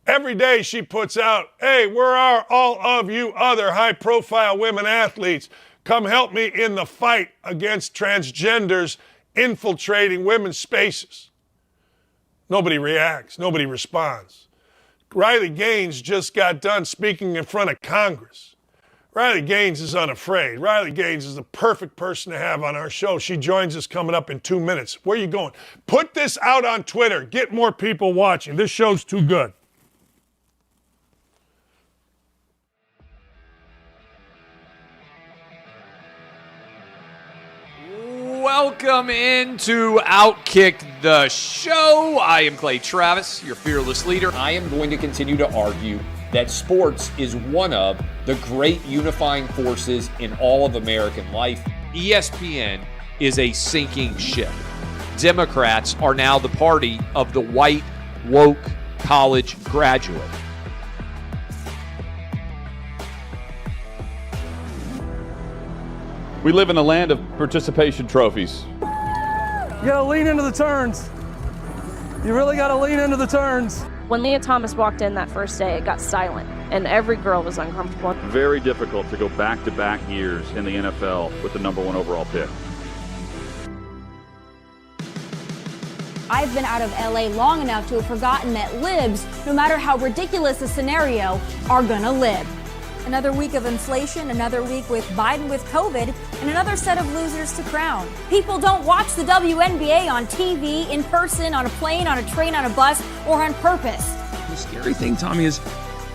Every day she puts out, hey, where are all of you other high-profile women athletes? Come help me in the fight against transgenders infiltrating women's spaces. Nobody reacts. Nobody responds. Riley Gaines just got done speaking in front of Congress. Riley Gaines is unafraid. Riley Gaines is the perfect person to have on our show. She joins us coming up in 2 minutes. Where are you going? Put this out on Twitter. Get more people watching. This show's too good. Welcome into OutKick the show. I am Clay Travis, your fearless leader. I am going to continue to argue that sports is one of the great unifying forces in all of American life. ESPN is a sinking ship. Democrats are now the party of the white, woke college graduate. We live in a land of participation trophies. You gotta lean into the turns. You really gotta lean into the turns. When Leah Thomas walked in that first day, it got silent, and every girl was uncomfortable. Very difficult to go back-to-back years in the NFL with the #1 overall pick. I've been out of LA long enough to have forgotten that libs, no matter how ridiculous the scenario, are gonna lib. Another week of inflation, another week with Biden with COVID, and another set of losers to crown. People don't watch the WNBA on TV, in person, on a plane, on a train, on a bus, or on purpose. The scary thing, Tommy, is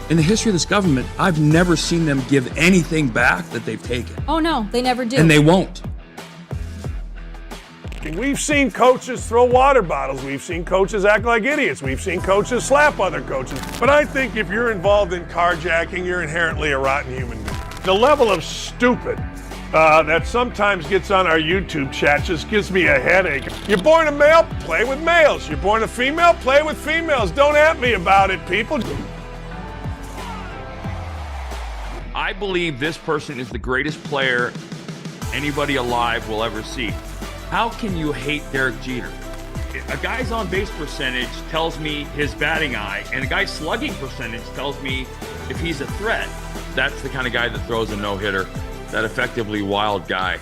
in the history of this government, I've never seen them give anything back that they've taken. Oh no, they never do. And they won't. We've seen coaches throw water bottles. We've seen coaches act like idiots. We've seen coaches slap other coaches. But I think if you're involved in carjacking, you're inherently a rotten human being. The level of stupid that sometimes gets on our YouTube chat just gives me a headache. You're born a male, play with males. You're born a female, play with females. Don't at me about it, people. I believe this person is the greatest player anybody alive will ever see. How can you hate Derek Jeter? A guy's on-base percentage tells me his batting eye, and a guy's slugging percentage tells me if he's a threat. That's the kind of guy that throws a no-hitter, that effectively wild guy.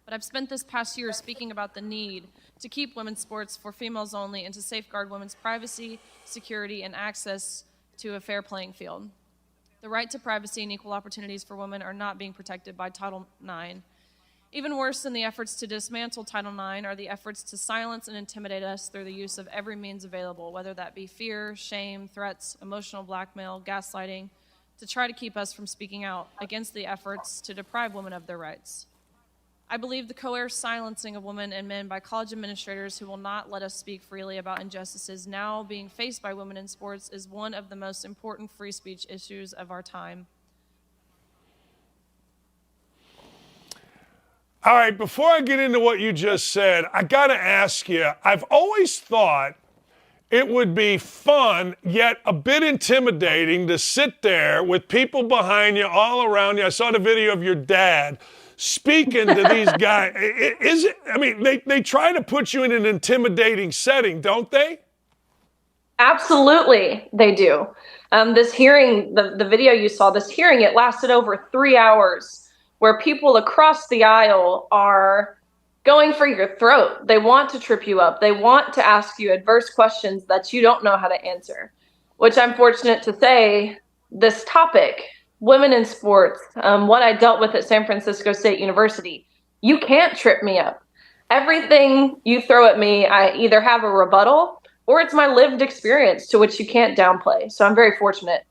but I've spent this past year speaking about the need to keep women's sports for females only and to safeguard women's privacy, security, and access to a fair playing field. The right to privacy and equal opportunities for women are not being protected by Title IX. Even worse than the efforts to dismantle Title IX are the efforts to silence and intimidate us through the use of every means available, whether that be fear, shame, threats, emotional blackmail, gaslighting, to try to keep us from speaking out against the efforts to deprive women of their rights. I believe the coerced silencing of women and men by college administrators who will not let us speak freely about injustices now being faced by women in sports is one of the most important free speech issues of our time. All right, before I get into what you just said, I got to ask you, I've always thought it would be fun, yet a bit intimidating to sit there with people behind you, all around you. I saw the video of your dad speaking to these guys. They try to put you in an intimidating setting, don't they? Absolutely, they do. This hearing, the video you saw, this hearing, it lasted over 3 hours, where people across the aisle are going for your throat. They want to trip you up. They want to ask you adverse questions that you don't know how to answer, which I'm fortunate to say this topic, women in sports, what I dealt with at San Francisco State University, you can't trip me up. Everything you throw at me, I either have a rebuttal or it's my lived experience to which you can't downplay. So I'm very fortunate.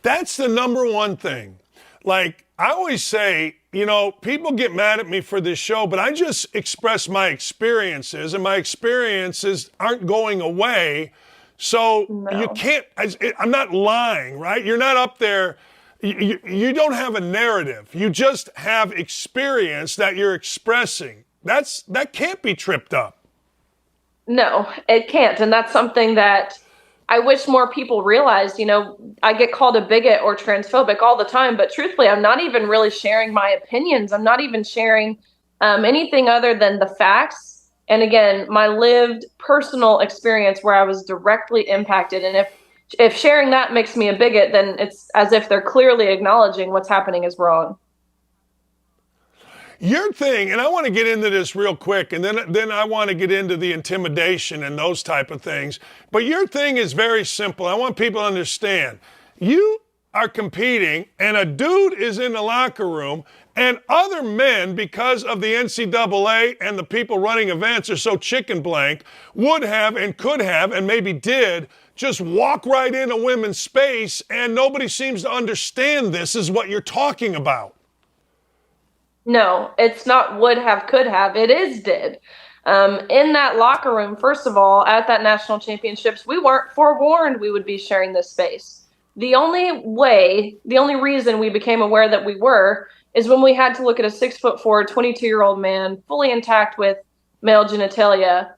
That's the number one thing. Like I always say, people get mad at me for this show, but I just express my experiences, and my experiences aren't going away. So You can't, I'm not lying, right? You're not up there. You don't have a narrative. You just have experience that you're expressing. That can't be tripped up. No, it can't. And that's something that I wish more people realized. I get called a bigot or transphobic all the time, but truthfully, I'm not even really sharing my opinions. I'm not even sharing anything other than the facts. And again, my lived personal experience where I was directly impacted. And if sharing that makes me a bigot, then it's as if they're clearly acknowledging what's happening is wrong. Your thing, and I want to get into this real quick, and then I want to get into the intimidation and those type of things. But your thing is very simple. I want people to understand. You are competing, and a dude is in the locker room, and other men, because of the NCAA and the people running events are so chicken blank, would have and could have and maybe did just walk right in a women's space, and nobody seems to understand this is what you're talking about. No, it's not would have, could have. It is did. In that locker room, first of all, at that national championships, we weren't forewarned we would be sharing this space. The only reason we became aware that we were is when we had to look at a 6'4", 22-year-old man, fully intact with male genitalia,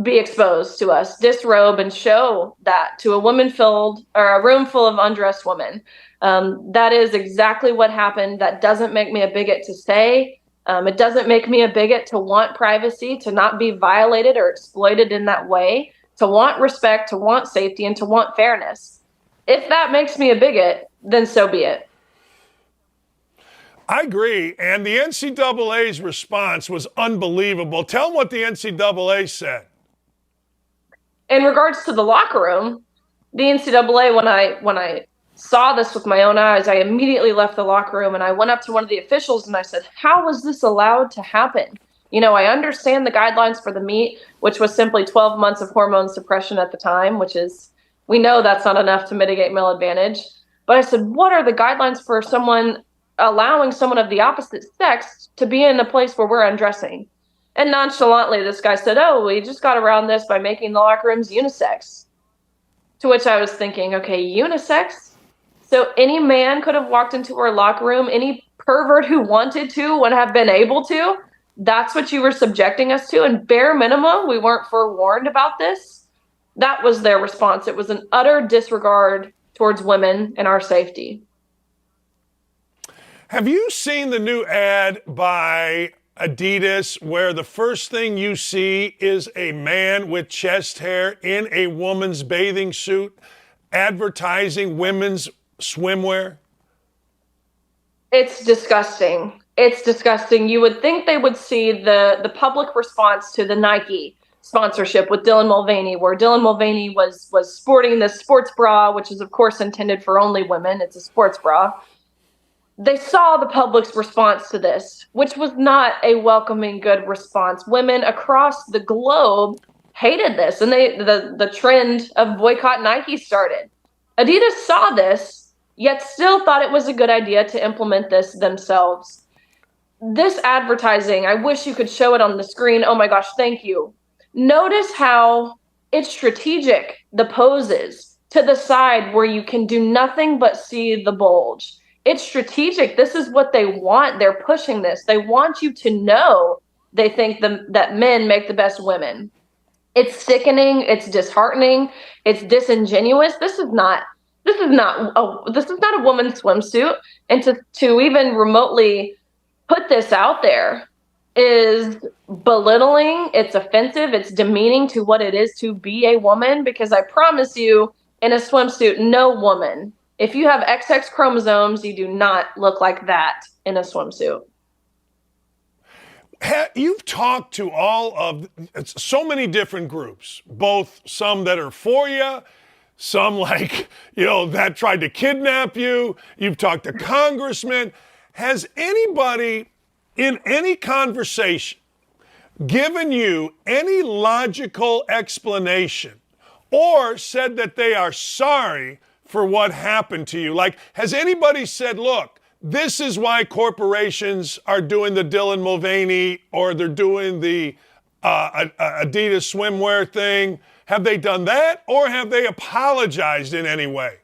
be exposed to us, disrobe, and show that to a room full of undressed women. That is exactly what happened. That doesn't make me a bigot to say. It doesn't make me a bigot to want privacy, to not be violated or exploited in that way, to want respect, to want safety, and to want fairness. If that makes me a bigot, then so be it. I agree. And the NCAA's response was unbelievable. Tell them what the NCAA said. In regards to the locker room, the NCAA, when I saw this with my own eyes, I immediately left the locker room and I went up to one of the officials and I said, how was this allowed to happen? I understand the guidelines for the meet, which was simply 12 months of hormone suppression at the time, which is, we know that's not enough to mitigate male advantage. But I said, what are the guidelines for allowing someone of the opposite sex to be in a place where we're undressing? And nonchalantly, this guy said, oh, we just got around this by making the locker rooms unisex. To which I was thinking, okay, unisex? So any man could have walked into our locker room, any pervert who wanted to would have been able to? That's what you were subjecting us to? And bare minimum, we weren't forewarned about this? That was their response. It was an utter disregard towards women and our safety. Have you seen the new ad by Adidas where the first thing you see is a man with chest hair in a woman's bathing suit advertising women's swimwear? It's disgusting. It's disgusting. You would think they would see the public response to the Nike sponsorship with Dylan Mulvaney, where Dylan Mulvaney was sporting this sports bra, which is of course intended for only women. It's a sports bra. They saw the public's response to this, which was not a welcoming, good response. Women across the globe hated this, and the trend of boycott Nike started. Adidas saw this, yet still thought it was a good idea to implement this themselves. This advertising, I wish you could show it on the screen. Oh my gosh, thank you. Notice how it's strategic, the poses to the side where you can do nothing but see the bulge. It's strategic. This is what they want. They're pushing this. They want you to know they think that men make the best women. It's sickening. It's disheartening. It's disingenuous. This is not a woman's swimsuit. And to even remotely put this out there is belittling, it's offensive, it's demeaning to what it is to be a woman, because I promise you, in a swimsuit, no woman, if you have XX chromosomes, you do not look like that in a swimsuit. You've talked to all of so many different groups, both some that are for you, some that tried to kidnap you. You've talked to congressmen. Has anybody in any conversation given you any logical explanation or said that they are sorry for what happened to you? Like, has anybody said, look, this is why corporations are doing the Dylan Mulvaney or they're doing the Adidas swimwear thing? Have they done that, or have they apologized in any way?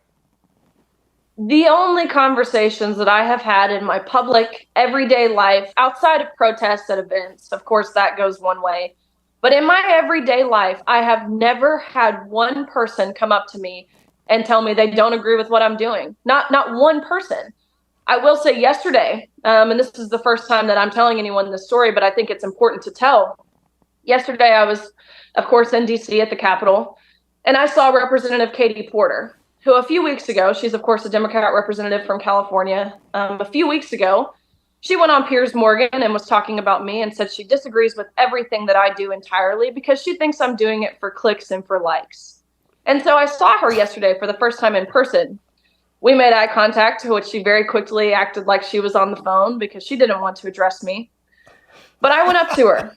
The only conversations that I have had in my public everyday life, outside of protests at events, of course that goes one way, but in my everyday life, I have never had one person come up to me and tell me they don't agree with what I'm doing. Not one person. I will say yesterday, and this is the first time that I'm telling anyone this story, but I think it's important to tell. Yesterday I was, of course, in DC at the Capitol, and I saw Representative Katie Porter, who a few weeks ago, she's of course a Democrat representative from California. A few weeks ago, she went on Piers Morgan and was talking about me and said she disagrees with everything that I do entirely because she thinks I'm doing it for clicks and for likes. And so I saw her yesterday for the first time in person. We made eye contact, to which she very quickly acted like she was on the phone because she didn't want to address me. But I went up to her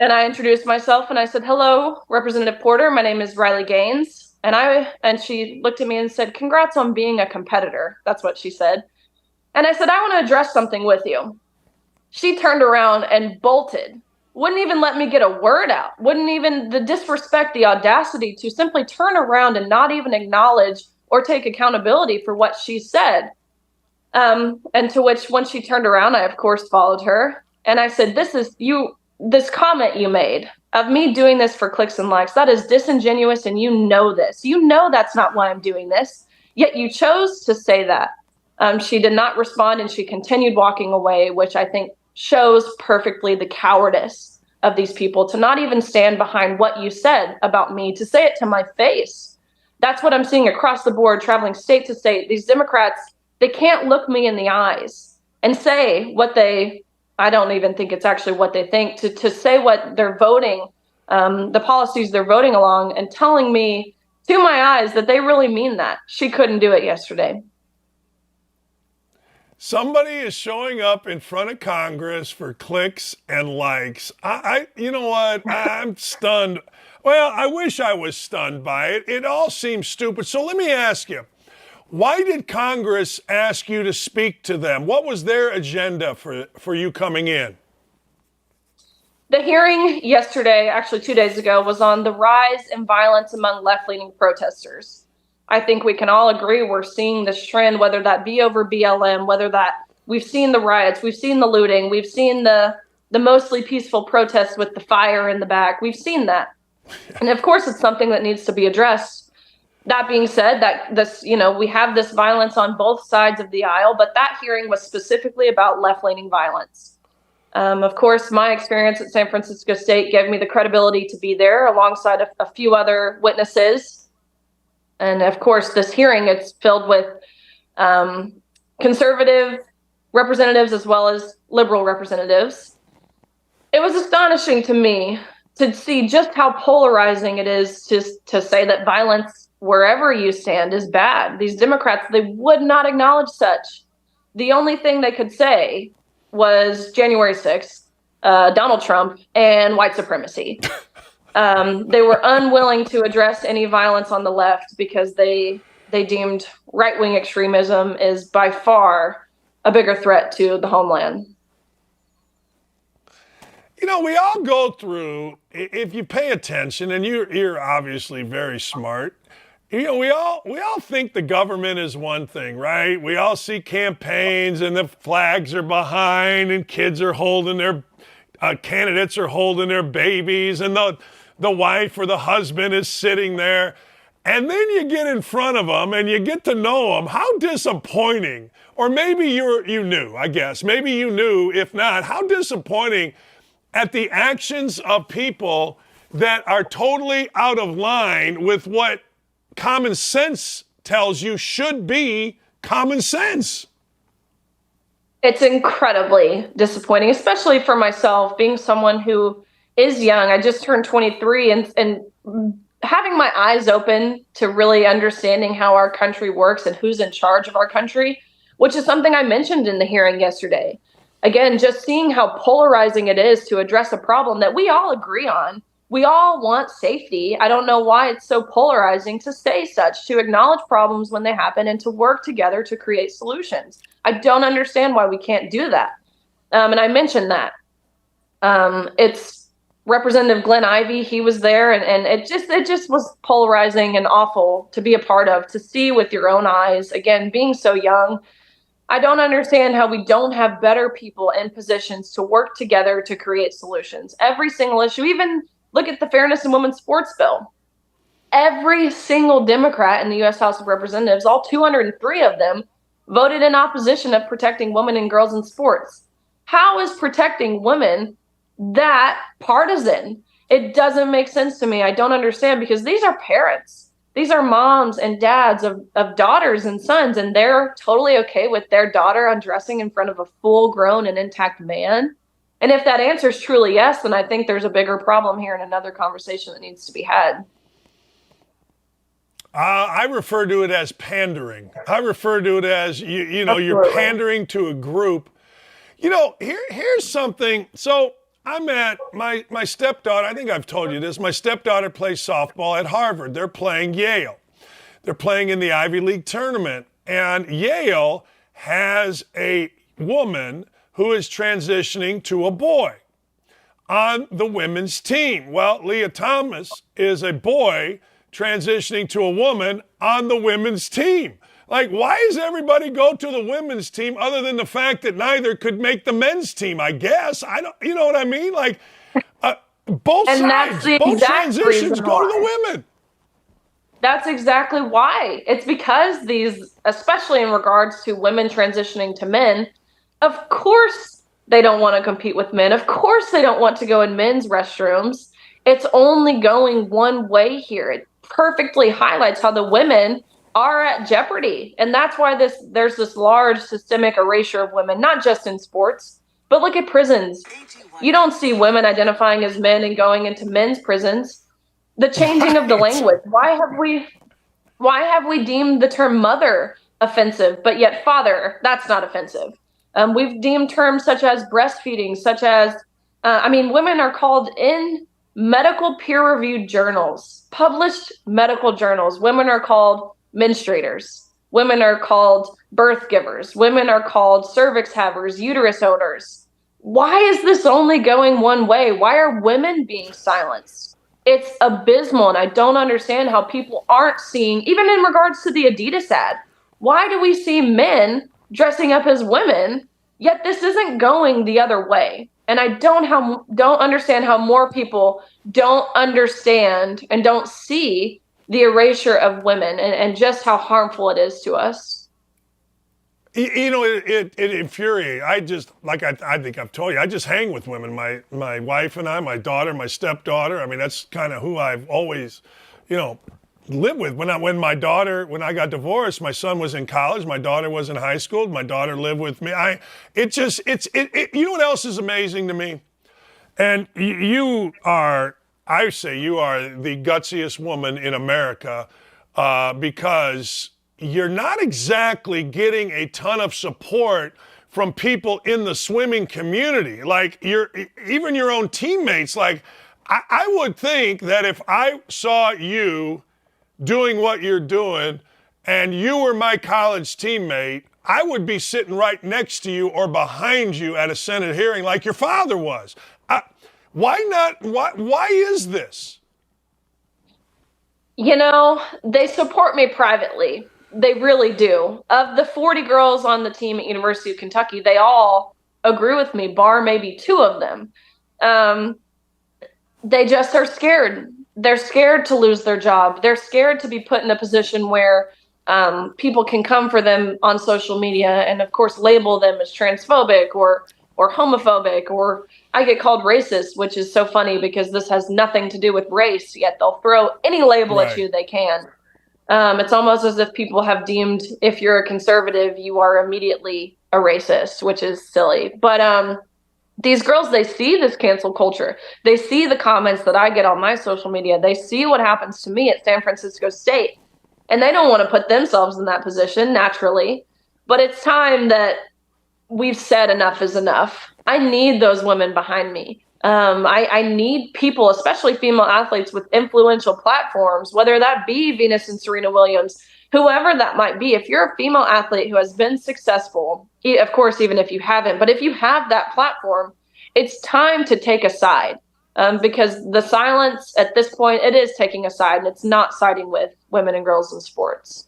and I introduced myself and I said, "Hello, Representative Porter. My name is Riley Gaines." And she looked at me and said, "Congrats on being a competitor." That's what she said. And I said, "I want to address something with you." She turned around and bolted. Wouldn't even let me get a word out. Wouldn't even, the disrespect, the audacity to simply turn around and not even acknowledge or take accountability for what she said. And to which, when she turned around, I of course followed her. And I said, this comment you made of me doing this for clicks and likes, that is disingenuous, and you know this. You know that's not why I'm doing this, yet you chose to say that. She did not respond, and she continued walking away, which I think shows perfectly the cowardice of these people to not even stand behind what you said about me, to say it to my face. That's what I'm seeing across the board, traveling state to state. These Democrats, they can't look me in the eyes and say what they, I don't even think it's actually what they think, to say what they're voting, the policies they're voting along, and telling me to my eyes that they really mean that. She couldn't do it yesterday. Somebody is showing up in front of Congress for clicks and likes. You know what? I'm stunned. Well, I wish I was stunned by it. It all seems stupid. So let me ask you, why did Congress ask you to speak to them? What was their agenda for you coming in? The hearing yesterday, actually 2 days ago, was on the rise in violence among left-leaning protesters. I think we can all agree we're seeing this trend, whether that be over BLM, whether that we've seen the riots, we've seen the looting, we've seen the mostly peaceful protests with the fire in the back. We've seen that. And of course, it's something that needs to be addressed. That being said, that this, we have this violence on both sides of the aisle, but that hearing was specifically about left-leaning violence. Of course, my experience at San Francisco State gave me the credibility to be there alongside a few other witnesses. And of course, this hearing, it's filled with conservative representatives as well as liberal representatives. It was astonishing to me to see just how polarizing it is to say that violence wherever you stand is bad. These Democrats, they would not acknowledge such. The only thing they could say was January 6th, Donald Trump, and white supremacy. They were unwilling to address any violence on the left because they deemed right-wing extremism is by far a bigger threat to the homeland. You know, we all go through, if you pay attention, and you're obviously very smart, you know, we all think the government is one thing, right? We all see campaigns and the flags are behind and kids are holding their, candidates are holding their babies and the wife or the husband is sitting there. And then you get in front of them and you get to know them. How disappointing. Or maybe you knew, I guess. Maybe you knew, if not, how disappointing at the actions of people that are totally out of line with what common sense tells you should be common sense. It's incredibly disappointing, especially for myself, being someone who is young. I just turned 23 and having my eyes open to really understanding how our country works and who's in charge of our country, which is something I mentioned in the hearing yesterday. Again, just seeing how polarizing it is to address a problem that we all agree on. We all want safety. I don't know why it's so polarizing to say such, to acknowledge problems when they happen and to work together to create solutions. I don't understand why we can't do that. And I mentioned that. It's Representative Glenn Ivey. He was there, and it just was polarizing and awful to be a part of, to see with your own eyes. Again, being so young, I don't understand how we don't have better people in positions to work together to create solutions. Every single issue, even look at the Fairness in Women's Sports bill. Every single Democrat in the U.S. House of Representatives, all 203 of them, voted in opposition of protecting women and girls in sports. How is protecting women that partisan? It doesn't make sense to me. I don't understand, because these are parents. These are moms and dads of daughters and sons, and they're totally okay with their daughter undressing in front of a full-grown and intact man. And if that answer is truly yes, then I think there's a bigger problem here and another conversation that needs to be had. I refer to it as pandering. I refer to it as, you know, you're pandering to a group. You know, here's something. So I'm at my stepdaughter. I think I've told you this. My stepdaughter plays softball at Harvard. They're playing Yale. They're playing in the Ivy League tournament. And Yale has a woman who is transitioning to a boy on the women's team. Well, Leah Thomas is a boy transitioning to a woman on the women's team. Like, why does everybody go to the women's team other than the fact that neither could make the men's team, I guess? I don't, you know what I mean? Like, both and sides, both transitions go to the women. That's exactly why. It's because these, especially in regards to women transitioning to men, of course they don't want to compete with men. Of course they don't want to go in men's restrooms. It's only going one way here. It perfectly highlights how the women are at jeopardy. And that's why there's this large systemic erasure of women, not just in sports, but look at prisons. You don't see women identifying as men and going into men's prisons. The changing of the language. Why have we deemed the term mother offensive, but yet father, that's not offensive? We've deemed terms such as breastfeeding, such as, women are called in medical peer-reviewed journals, published medical journals. Women are called menstruators. Women are called birth givers. Women are called cervix havers, uterus owners. Why is this only going one way? Why are women being silenced? It's abysmal, and I don't understand how people aren't seeing, even in regards to the Adidas ad, why do we see men dressing up as women, yet this isn't going the other way? And I don't understand how more people don't understand and don't see the erasure of women and just how harmful it is to us. You know, it infuriates. I think I've told you, I just hang with women. My wife and I, my daughter, my stepdaughter. I mean, that's kind of who I've always, live with. When I got divorced, my son was in college, my daughter was in high school, my daughter lived with me. You know what else is amazing to me? And you are the gutsiest woman in America because you're not exactly getting a ton of support from people in the swimming community. Like even your own teammates. Like I would think that if I saw you doing what you're doing and you were my college teammate, I would be sitting right next to you or behind you at a Senate hearing like your father was. Why not? Why is this? You know, they support me privately. They really do. Of the 40 girls on the team at University of Kentucky, they all agree with me, bar maybe 2 of them. They just are scared. They're scared to lose their job. They're scared to be put in a position where people can come for them on social media and, of course, label them as transphobic or homophobic, or I get called racist, which is so funny because this has nothing to do with race, yet they'll throw any label at you they can. It's almost as if people have deemed if you're a conservative, you are immediately a racist, which is silly. But these girls, they see this cancel culture. They see the comments that I get on my social media. They see what happens to me at San Francisco State. And they don't want to put themselves in that position naturally. But it's time that we've said enough is enough. I need those women behind me. I need people, especially female athletes with influential platforms, whether that be Venus and Serena Williams, whoever that might be. If you're a female athlete who has been successful, of course, even if you haven't, but if you have that platform, it's time to take a side, because the silence at this point, it is taking a side, and it's not siding with women and girls in sports.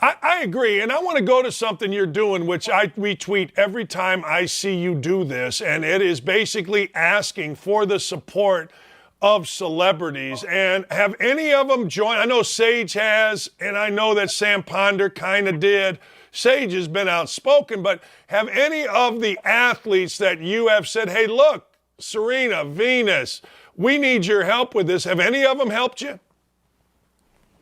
I agree, and I want to go to something you're doing, which I retweet every time I see you do this, and it is basically asking for the support of celebrities. And have any of them joined? I know Sage has, and I know that Sam Ponder kind of did. Sage has been outspoken, but have any of the athletes that you have said, hey, look, Serena, Venus, we need your help with this, have any of them helped you?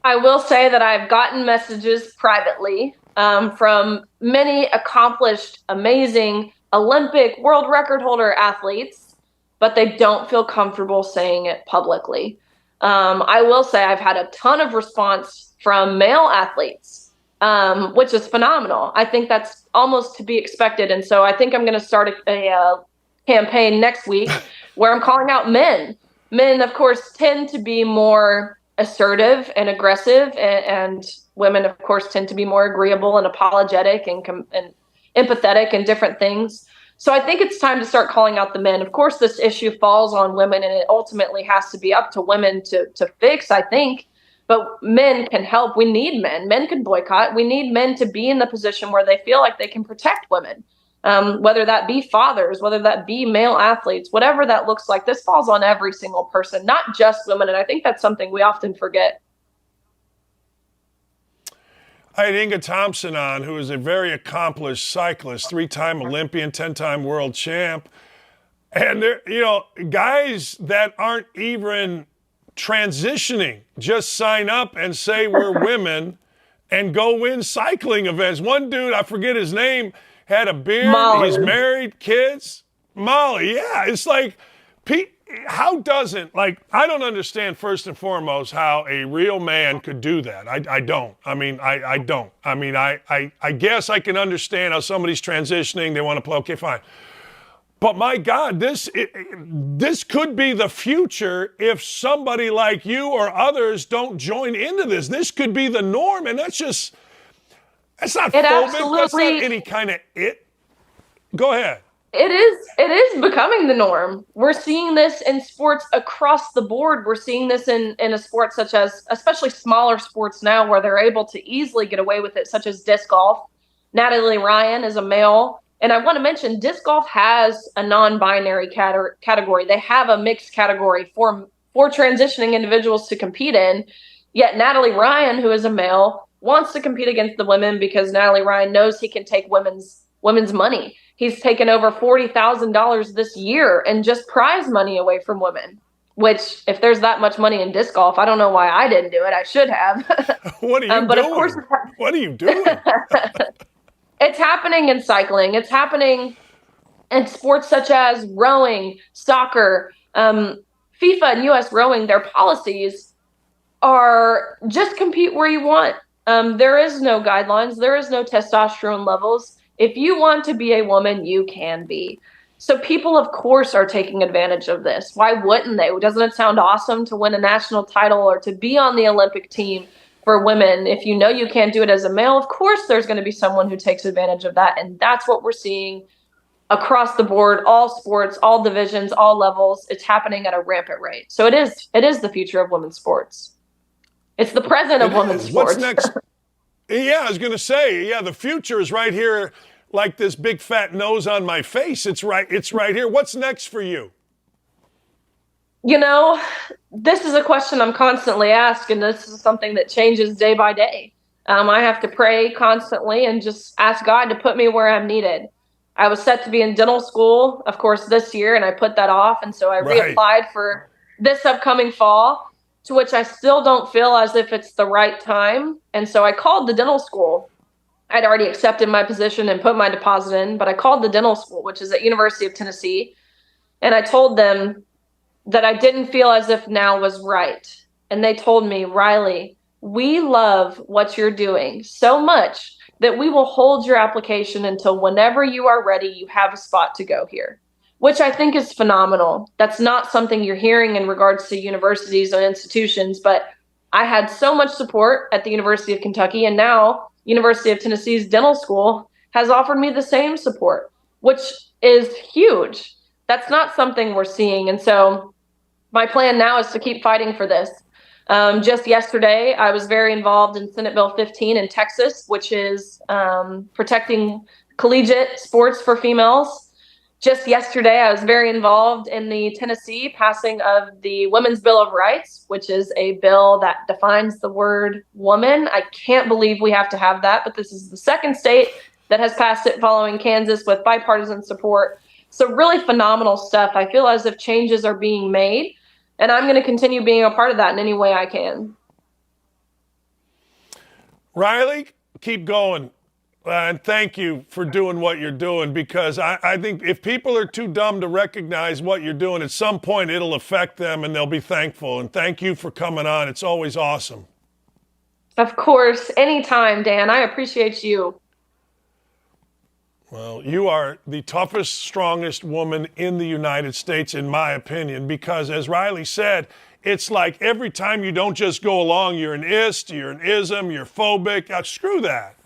I will say that I've gotten messages privately from many accomplished, amazing Olympic world record holder athletes, but they don't feel comfortable saying it publicly. I will say I've had a ton of response from male athletes, which is phenomenal. I think that's almost to be expected. And so I think I'm going to start a campaign next week where I'm calling out men. Men, of course, tend to be more assertive and aggressive, and women, of course, tend to be more agreeable and apologetic and empathetic and different things. So I think it's time to start calling out the men. Of course, this issue falls on women, and it ultimately has to be up to women to fix, I think. But men can help. We need men. Men can boycott. We need men to be in the position where they feel like they can protect women. Whether that be fathers, whether that be male athletes, whatever that looks like, this falls on every single person, not just women. And I think that's something we often forget. I had Inga Thompson on, who is a very accomplished cyclist, 3-time Olympian, 10-time world champ. And there, guys that aren't even transitioning just sign up and say we're women and go win cycling events. One dude, I forget his name, had a beard, Molly. He's married, kids. Molly, yeah. It's like, how doesn't, I don't understand first and foremost how a real man could do that. I don't. I don't. I guess I can understand how somebody's transitioning, they want to play, okay, fine. But my God, this could be the future if somebody like you or others don't join into this. This could be the norm, and that's not phobic. That's not any kind of it. Go ahead. It is becoming the norm. We're seeing this in sports across the board. We're seeing this in a sport such as, especially smaller sports now, where they're able to easily get away with it, such as disc golf. Natalie Ryan is a male. And I want to mention, disc golf has a non-binary category. They have a mixed category for transitioning individuals to compete in. Yet Natalie Ryan, who is a male, wants to compete against the women because Natalie Ryan knows he can take women's money. He's taken over $40,000 this year and just prize money away from women. which if there's that much money in disc golf, I don't know why I didn't do it. I should have. What are you but doing? Of course what are you doing? It's happening in cycling. It's happening in sports such as rowing, soccer, FIFA and US rowing. Their policies are just compete where you want. There is no guidelines. There is no testosterone levels. If you want to be a woman, you can be. So people, of course, are taking advantage of this. Why wouldn't they? Doesn't it sound awesome to win a national title or to be on the Olympic team for women? If you know you can't do it as a male, of course there's going to be someone who takes advantage of that. And that's what we're seeing across the board, all sports, all divisions, all levels. It's happening at a rampant rate. So it is the future of women's sports. It's the present of women's sports. What's next? Yeah, I was going to say, the future is right here, like this big fat nose on my face. It's right here. What's next for you? This is a question I'm constantly asked, and this is something that changes day by day. I have to pray constantly and just ask God to put me where I'm needed. I was set to be in dental school, of course, this year, and I put that off. And so I reapplied for this upcoming fall, to which I still don't feel as if it's the right time. And so I called the dental school. I'd already accepted my position and put my deposit in, but I called the dental school, which is at University of Tennessee. And I told them that I didn't feel as if now was right. And they told me, Riley, we love what you're doing so much that we will hold your application until whenever you are ready, you have a spot to go here, which I think is phenomenal. That's not something you're hearing in regards to universities and institutions, but I had so much support at the University of Kentucky, and now University of Tennessee's dental school has offered me the same support, which is huge. That's not something we're seeing. And so my plan now is to keep fighting for this. Just yesterday, I was very involved in Senate Bill 15 in Texas, which is protecting collegiate sports for females. Just yesterday, I was very involved in the Tennessee passing of the Women's Bill of Rights, which is a bill that defines the word woman. I can't believe we have to have that, but this is the second state that has passed it, following Kansas, with bipartisan support. So really phenomenal stuff. I feel as if changes are being made, and I'm going to continue being a part of that in any way I can. Riley, keep going. And thank you for doing what you're doing, because I think if people are too dumb to recognize what you're doing, at some point it'll affect them and they'll be thankful. And thank you for coming on. It's always awesome. Of course. Anytime, Dan. I appreciate you. Well, you are the toughest, strongest woman in the United States, in my opinion, because as Riley said, it's like every time you don't just go along, you're an ist, you're an ism, you're phobic. Screw that.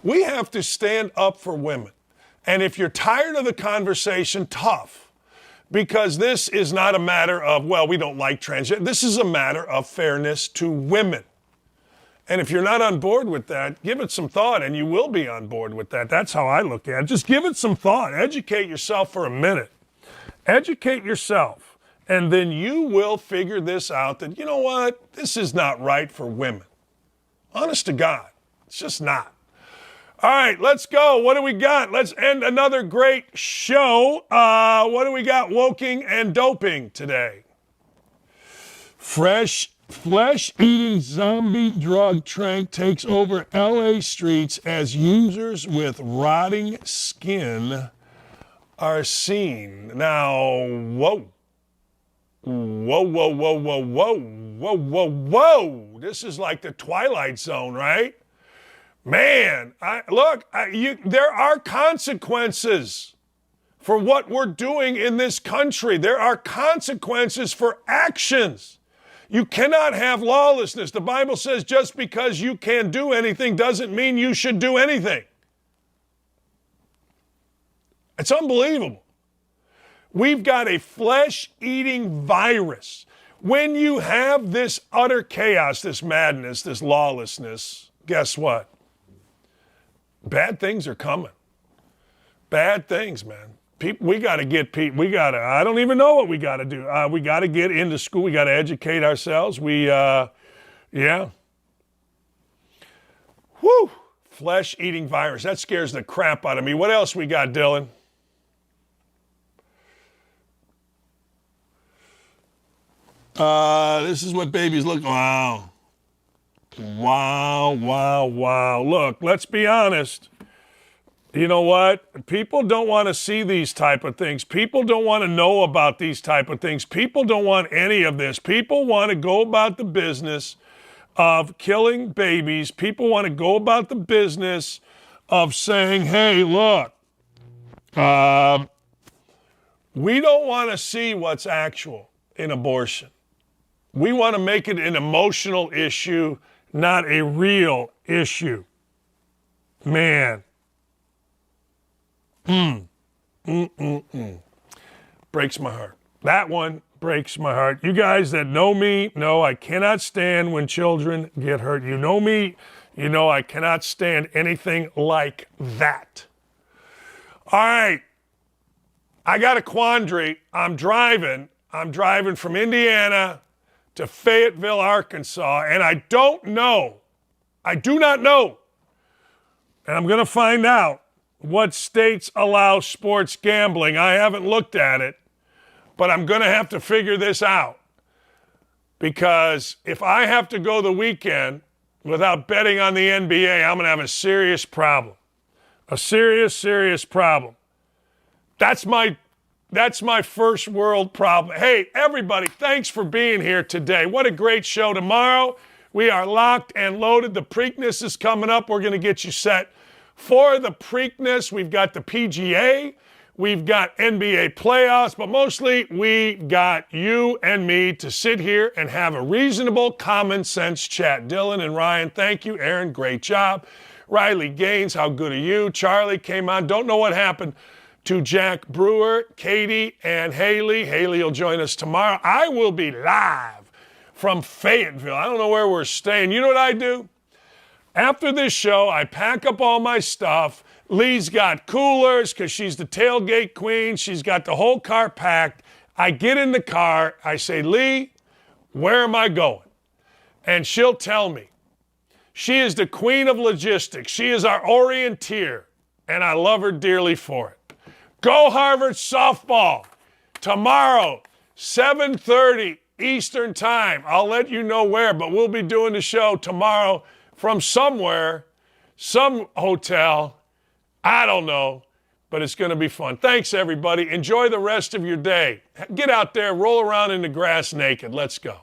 We have to stand up for women. And if you're tired of the conversation, tough. Because this is not a matter of, well, we don't like transgender. This is a matter of fairness to women. And if you're not on board with that, give it some thought, and you will be on board with that. That's how I look at it. Just give it some thought. Educate yourself for a minute. Educate yourself. And then you will figure this out, that, you know what? This is not right for women. Honest to God. It's just not. All right, let's go. What do we got? Let's end another great show. What do we got? Woking and doping today. Flesh-eating zombie drug trend takes over LA streets as users with rotting skin are seen. Now, whoa. Whoa. This is like the Twilight Zone, right? Man, there are consequences for what we're doing in this country. There are consequences for actions. You cannot have lawlessness. The Bible says just because you can't do anything doesn't mean you should do anything. It's unbelievable. We've got a flesh-eating virus. When you have this utter chaos, this madness, this lawlessness, guess what? Bad things are coming. Bad things, man. We got to get people. I don't even know what we got to do. We got to get into school. We got to educate ourselves. Whew. Flesh-eating virus. That scares the crap out of me. What else we got, Dylan? This is what babies look. Wow. Look, let's be honest. You know what? People don't want to see these type of things. People don't want to know about these type of things. People don't want any of this. People want to go about the business of killing babies. People want to go about the business of saying, hey, look, we don't want to see what's actual in abortion. We want to make it an emotional issue, not a real issue. Man. Breaks my heart. That one breaks my heart. You guys that know me know I cannot stand when children get hurt. You know me, you know I cannot stand anything like that. All right. I got a quandary. I'm driving from Indiana to Fayetteville, Arkansas, and I do not know, and I'm going to find out what states allow sports gambling. I haven't looked at it, but I'm going to have to figure this out, because if I have to go the weekend without betting on the NBA, I'm going to have a serious problem. A serious, serious problem. That's my first world problem. Hey, everybody, thanks for being here today. What a great show. Tomorrow, we are locked and loaded. The Preakness is coming up. We're going to get you set for the Preakness. We've got the PGA. We've got NBA playoffs. But mostly, we got you and me to sit here and have a reasonable, common sense chat. Dylan and Ryan, thank you. Aaron, great job. Riley Gaines, how good are you? Charlie came on. Don't know what happened to Jack Brewer, Katie, and Haley. Haley will join us tomorrow. I will be live from Fayetteville. I don't know where we're staying. You know what I do? After this show, I pack up all my stuff. Lee's got coolers because she's the tailgate queen. She's got the whole car packed. I get in the car. I say, Lee, where am I going? And she'll tell me. She is the queen of logistics. She is our orienteer, and I love her dearly for it. Go Harvard softball tomorrow, 7:30 Eastern time. I'll let you know where, but we'll be doing the show tomorrow from somewhere, some hotel. I don't know, but it's going to be fun. Thanks, everybody. Enjoy the rest of your day. Get out there, roll around in the grass naked. Let's go.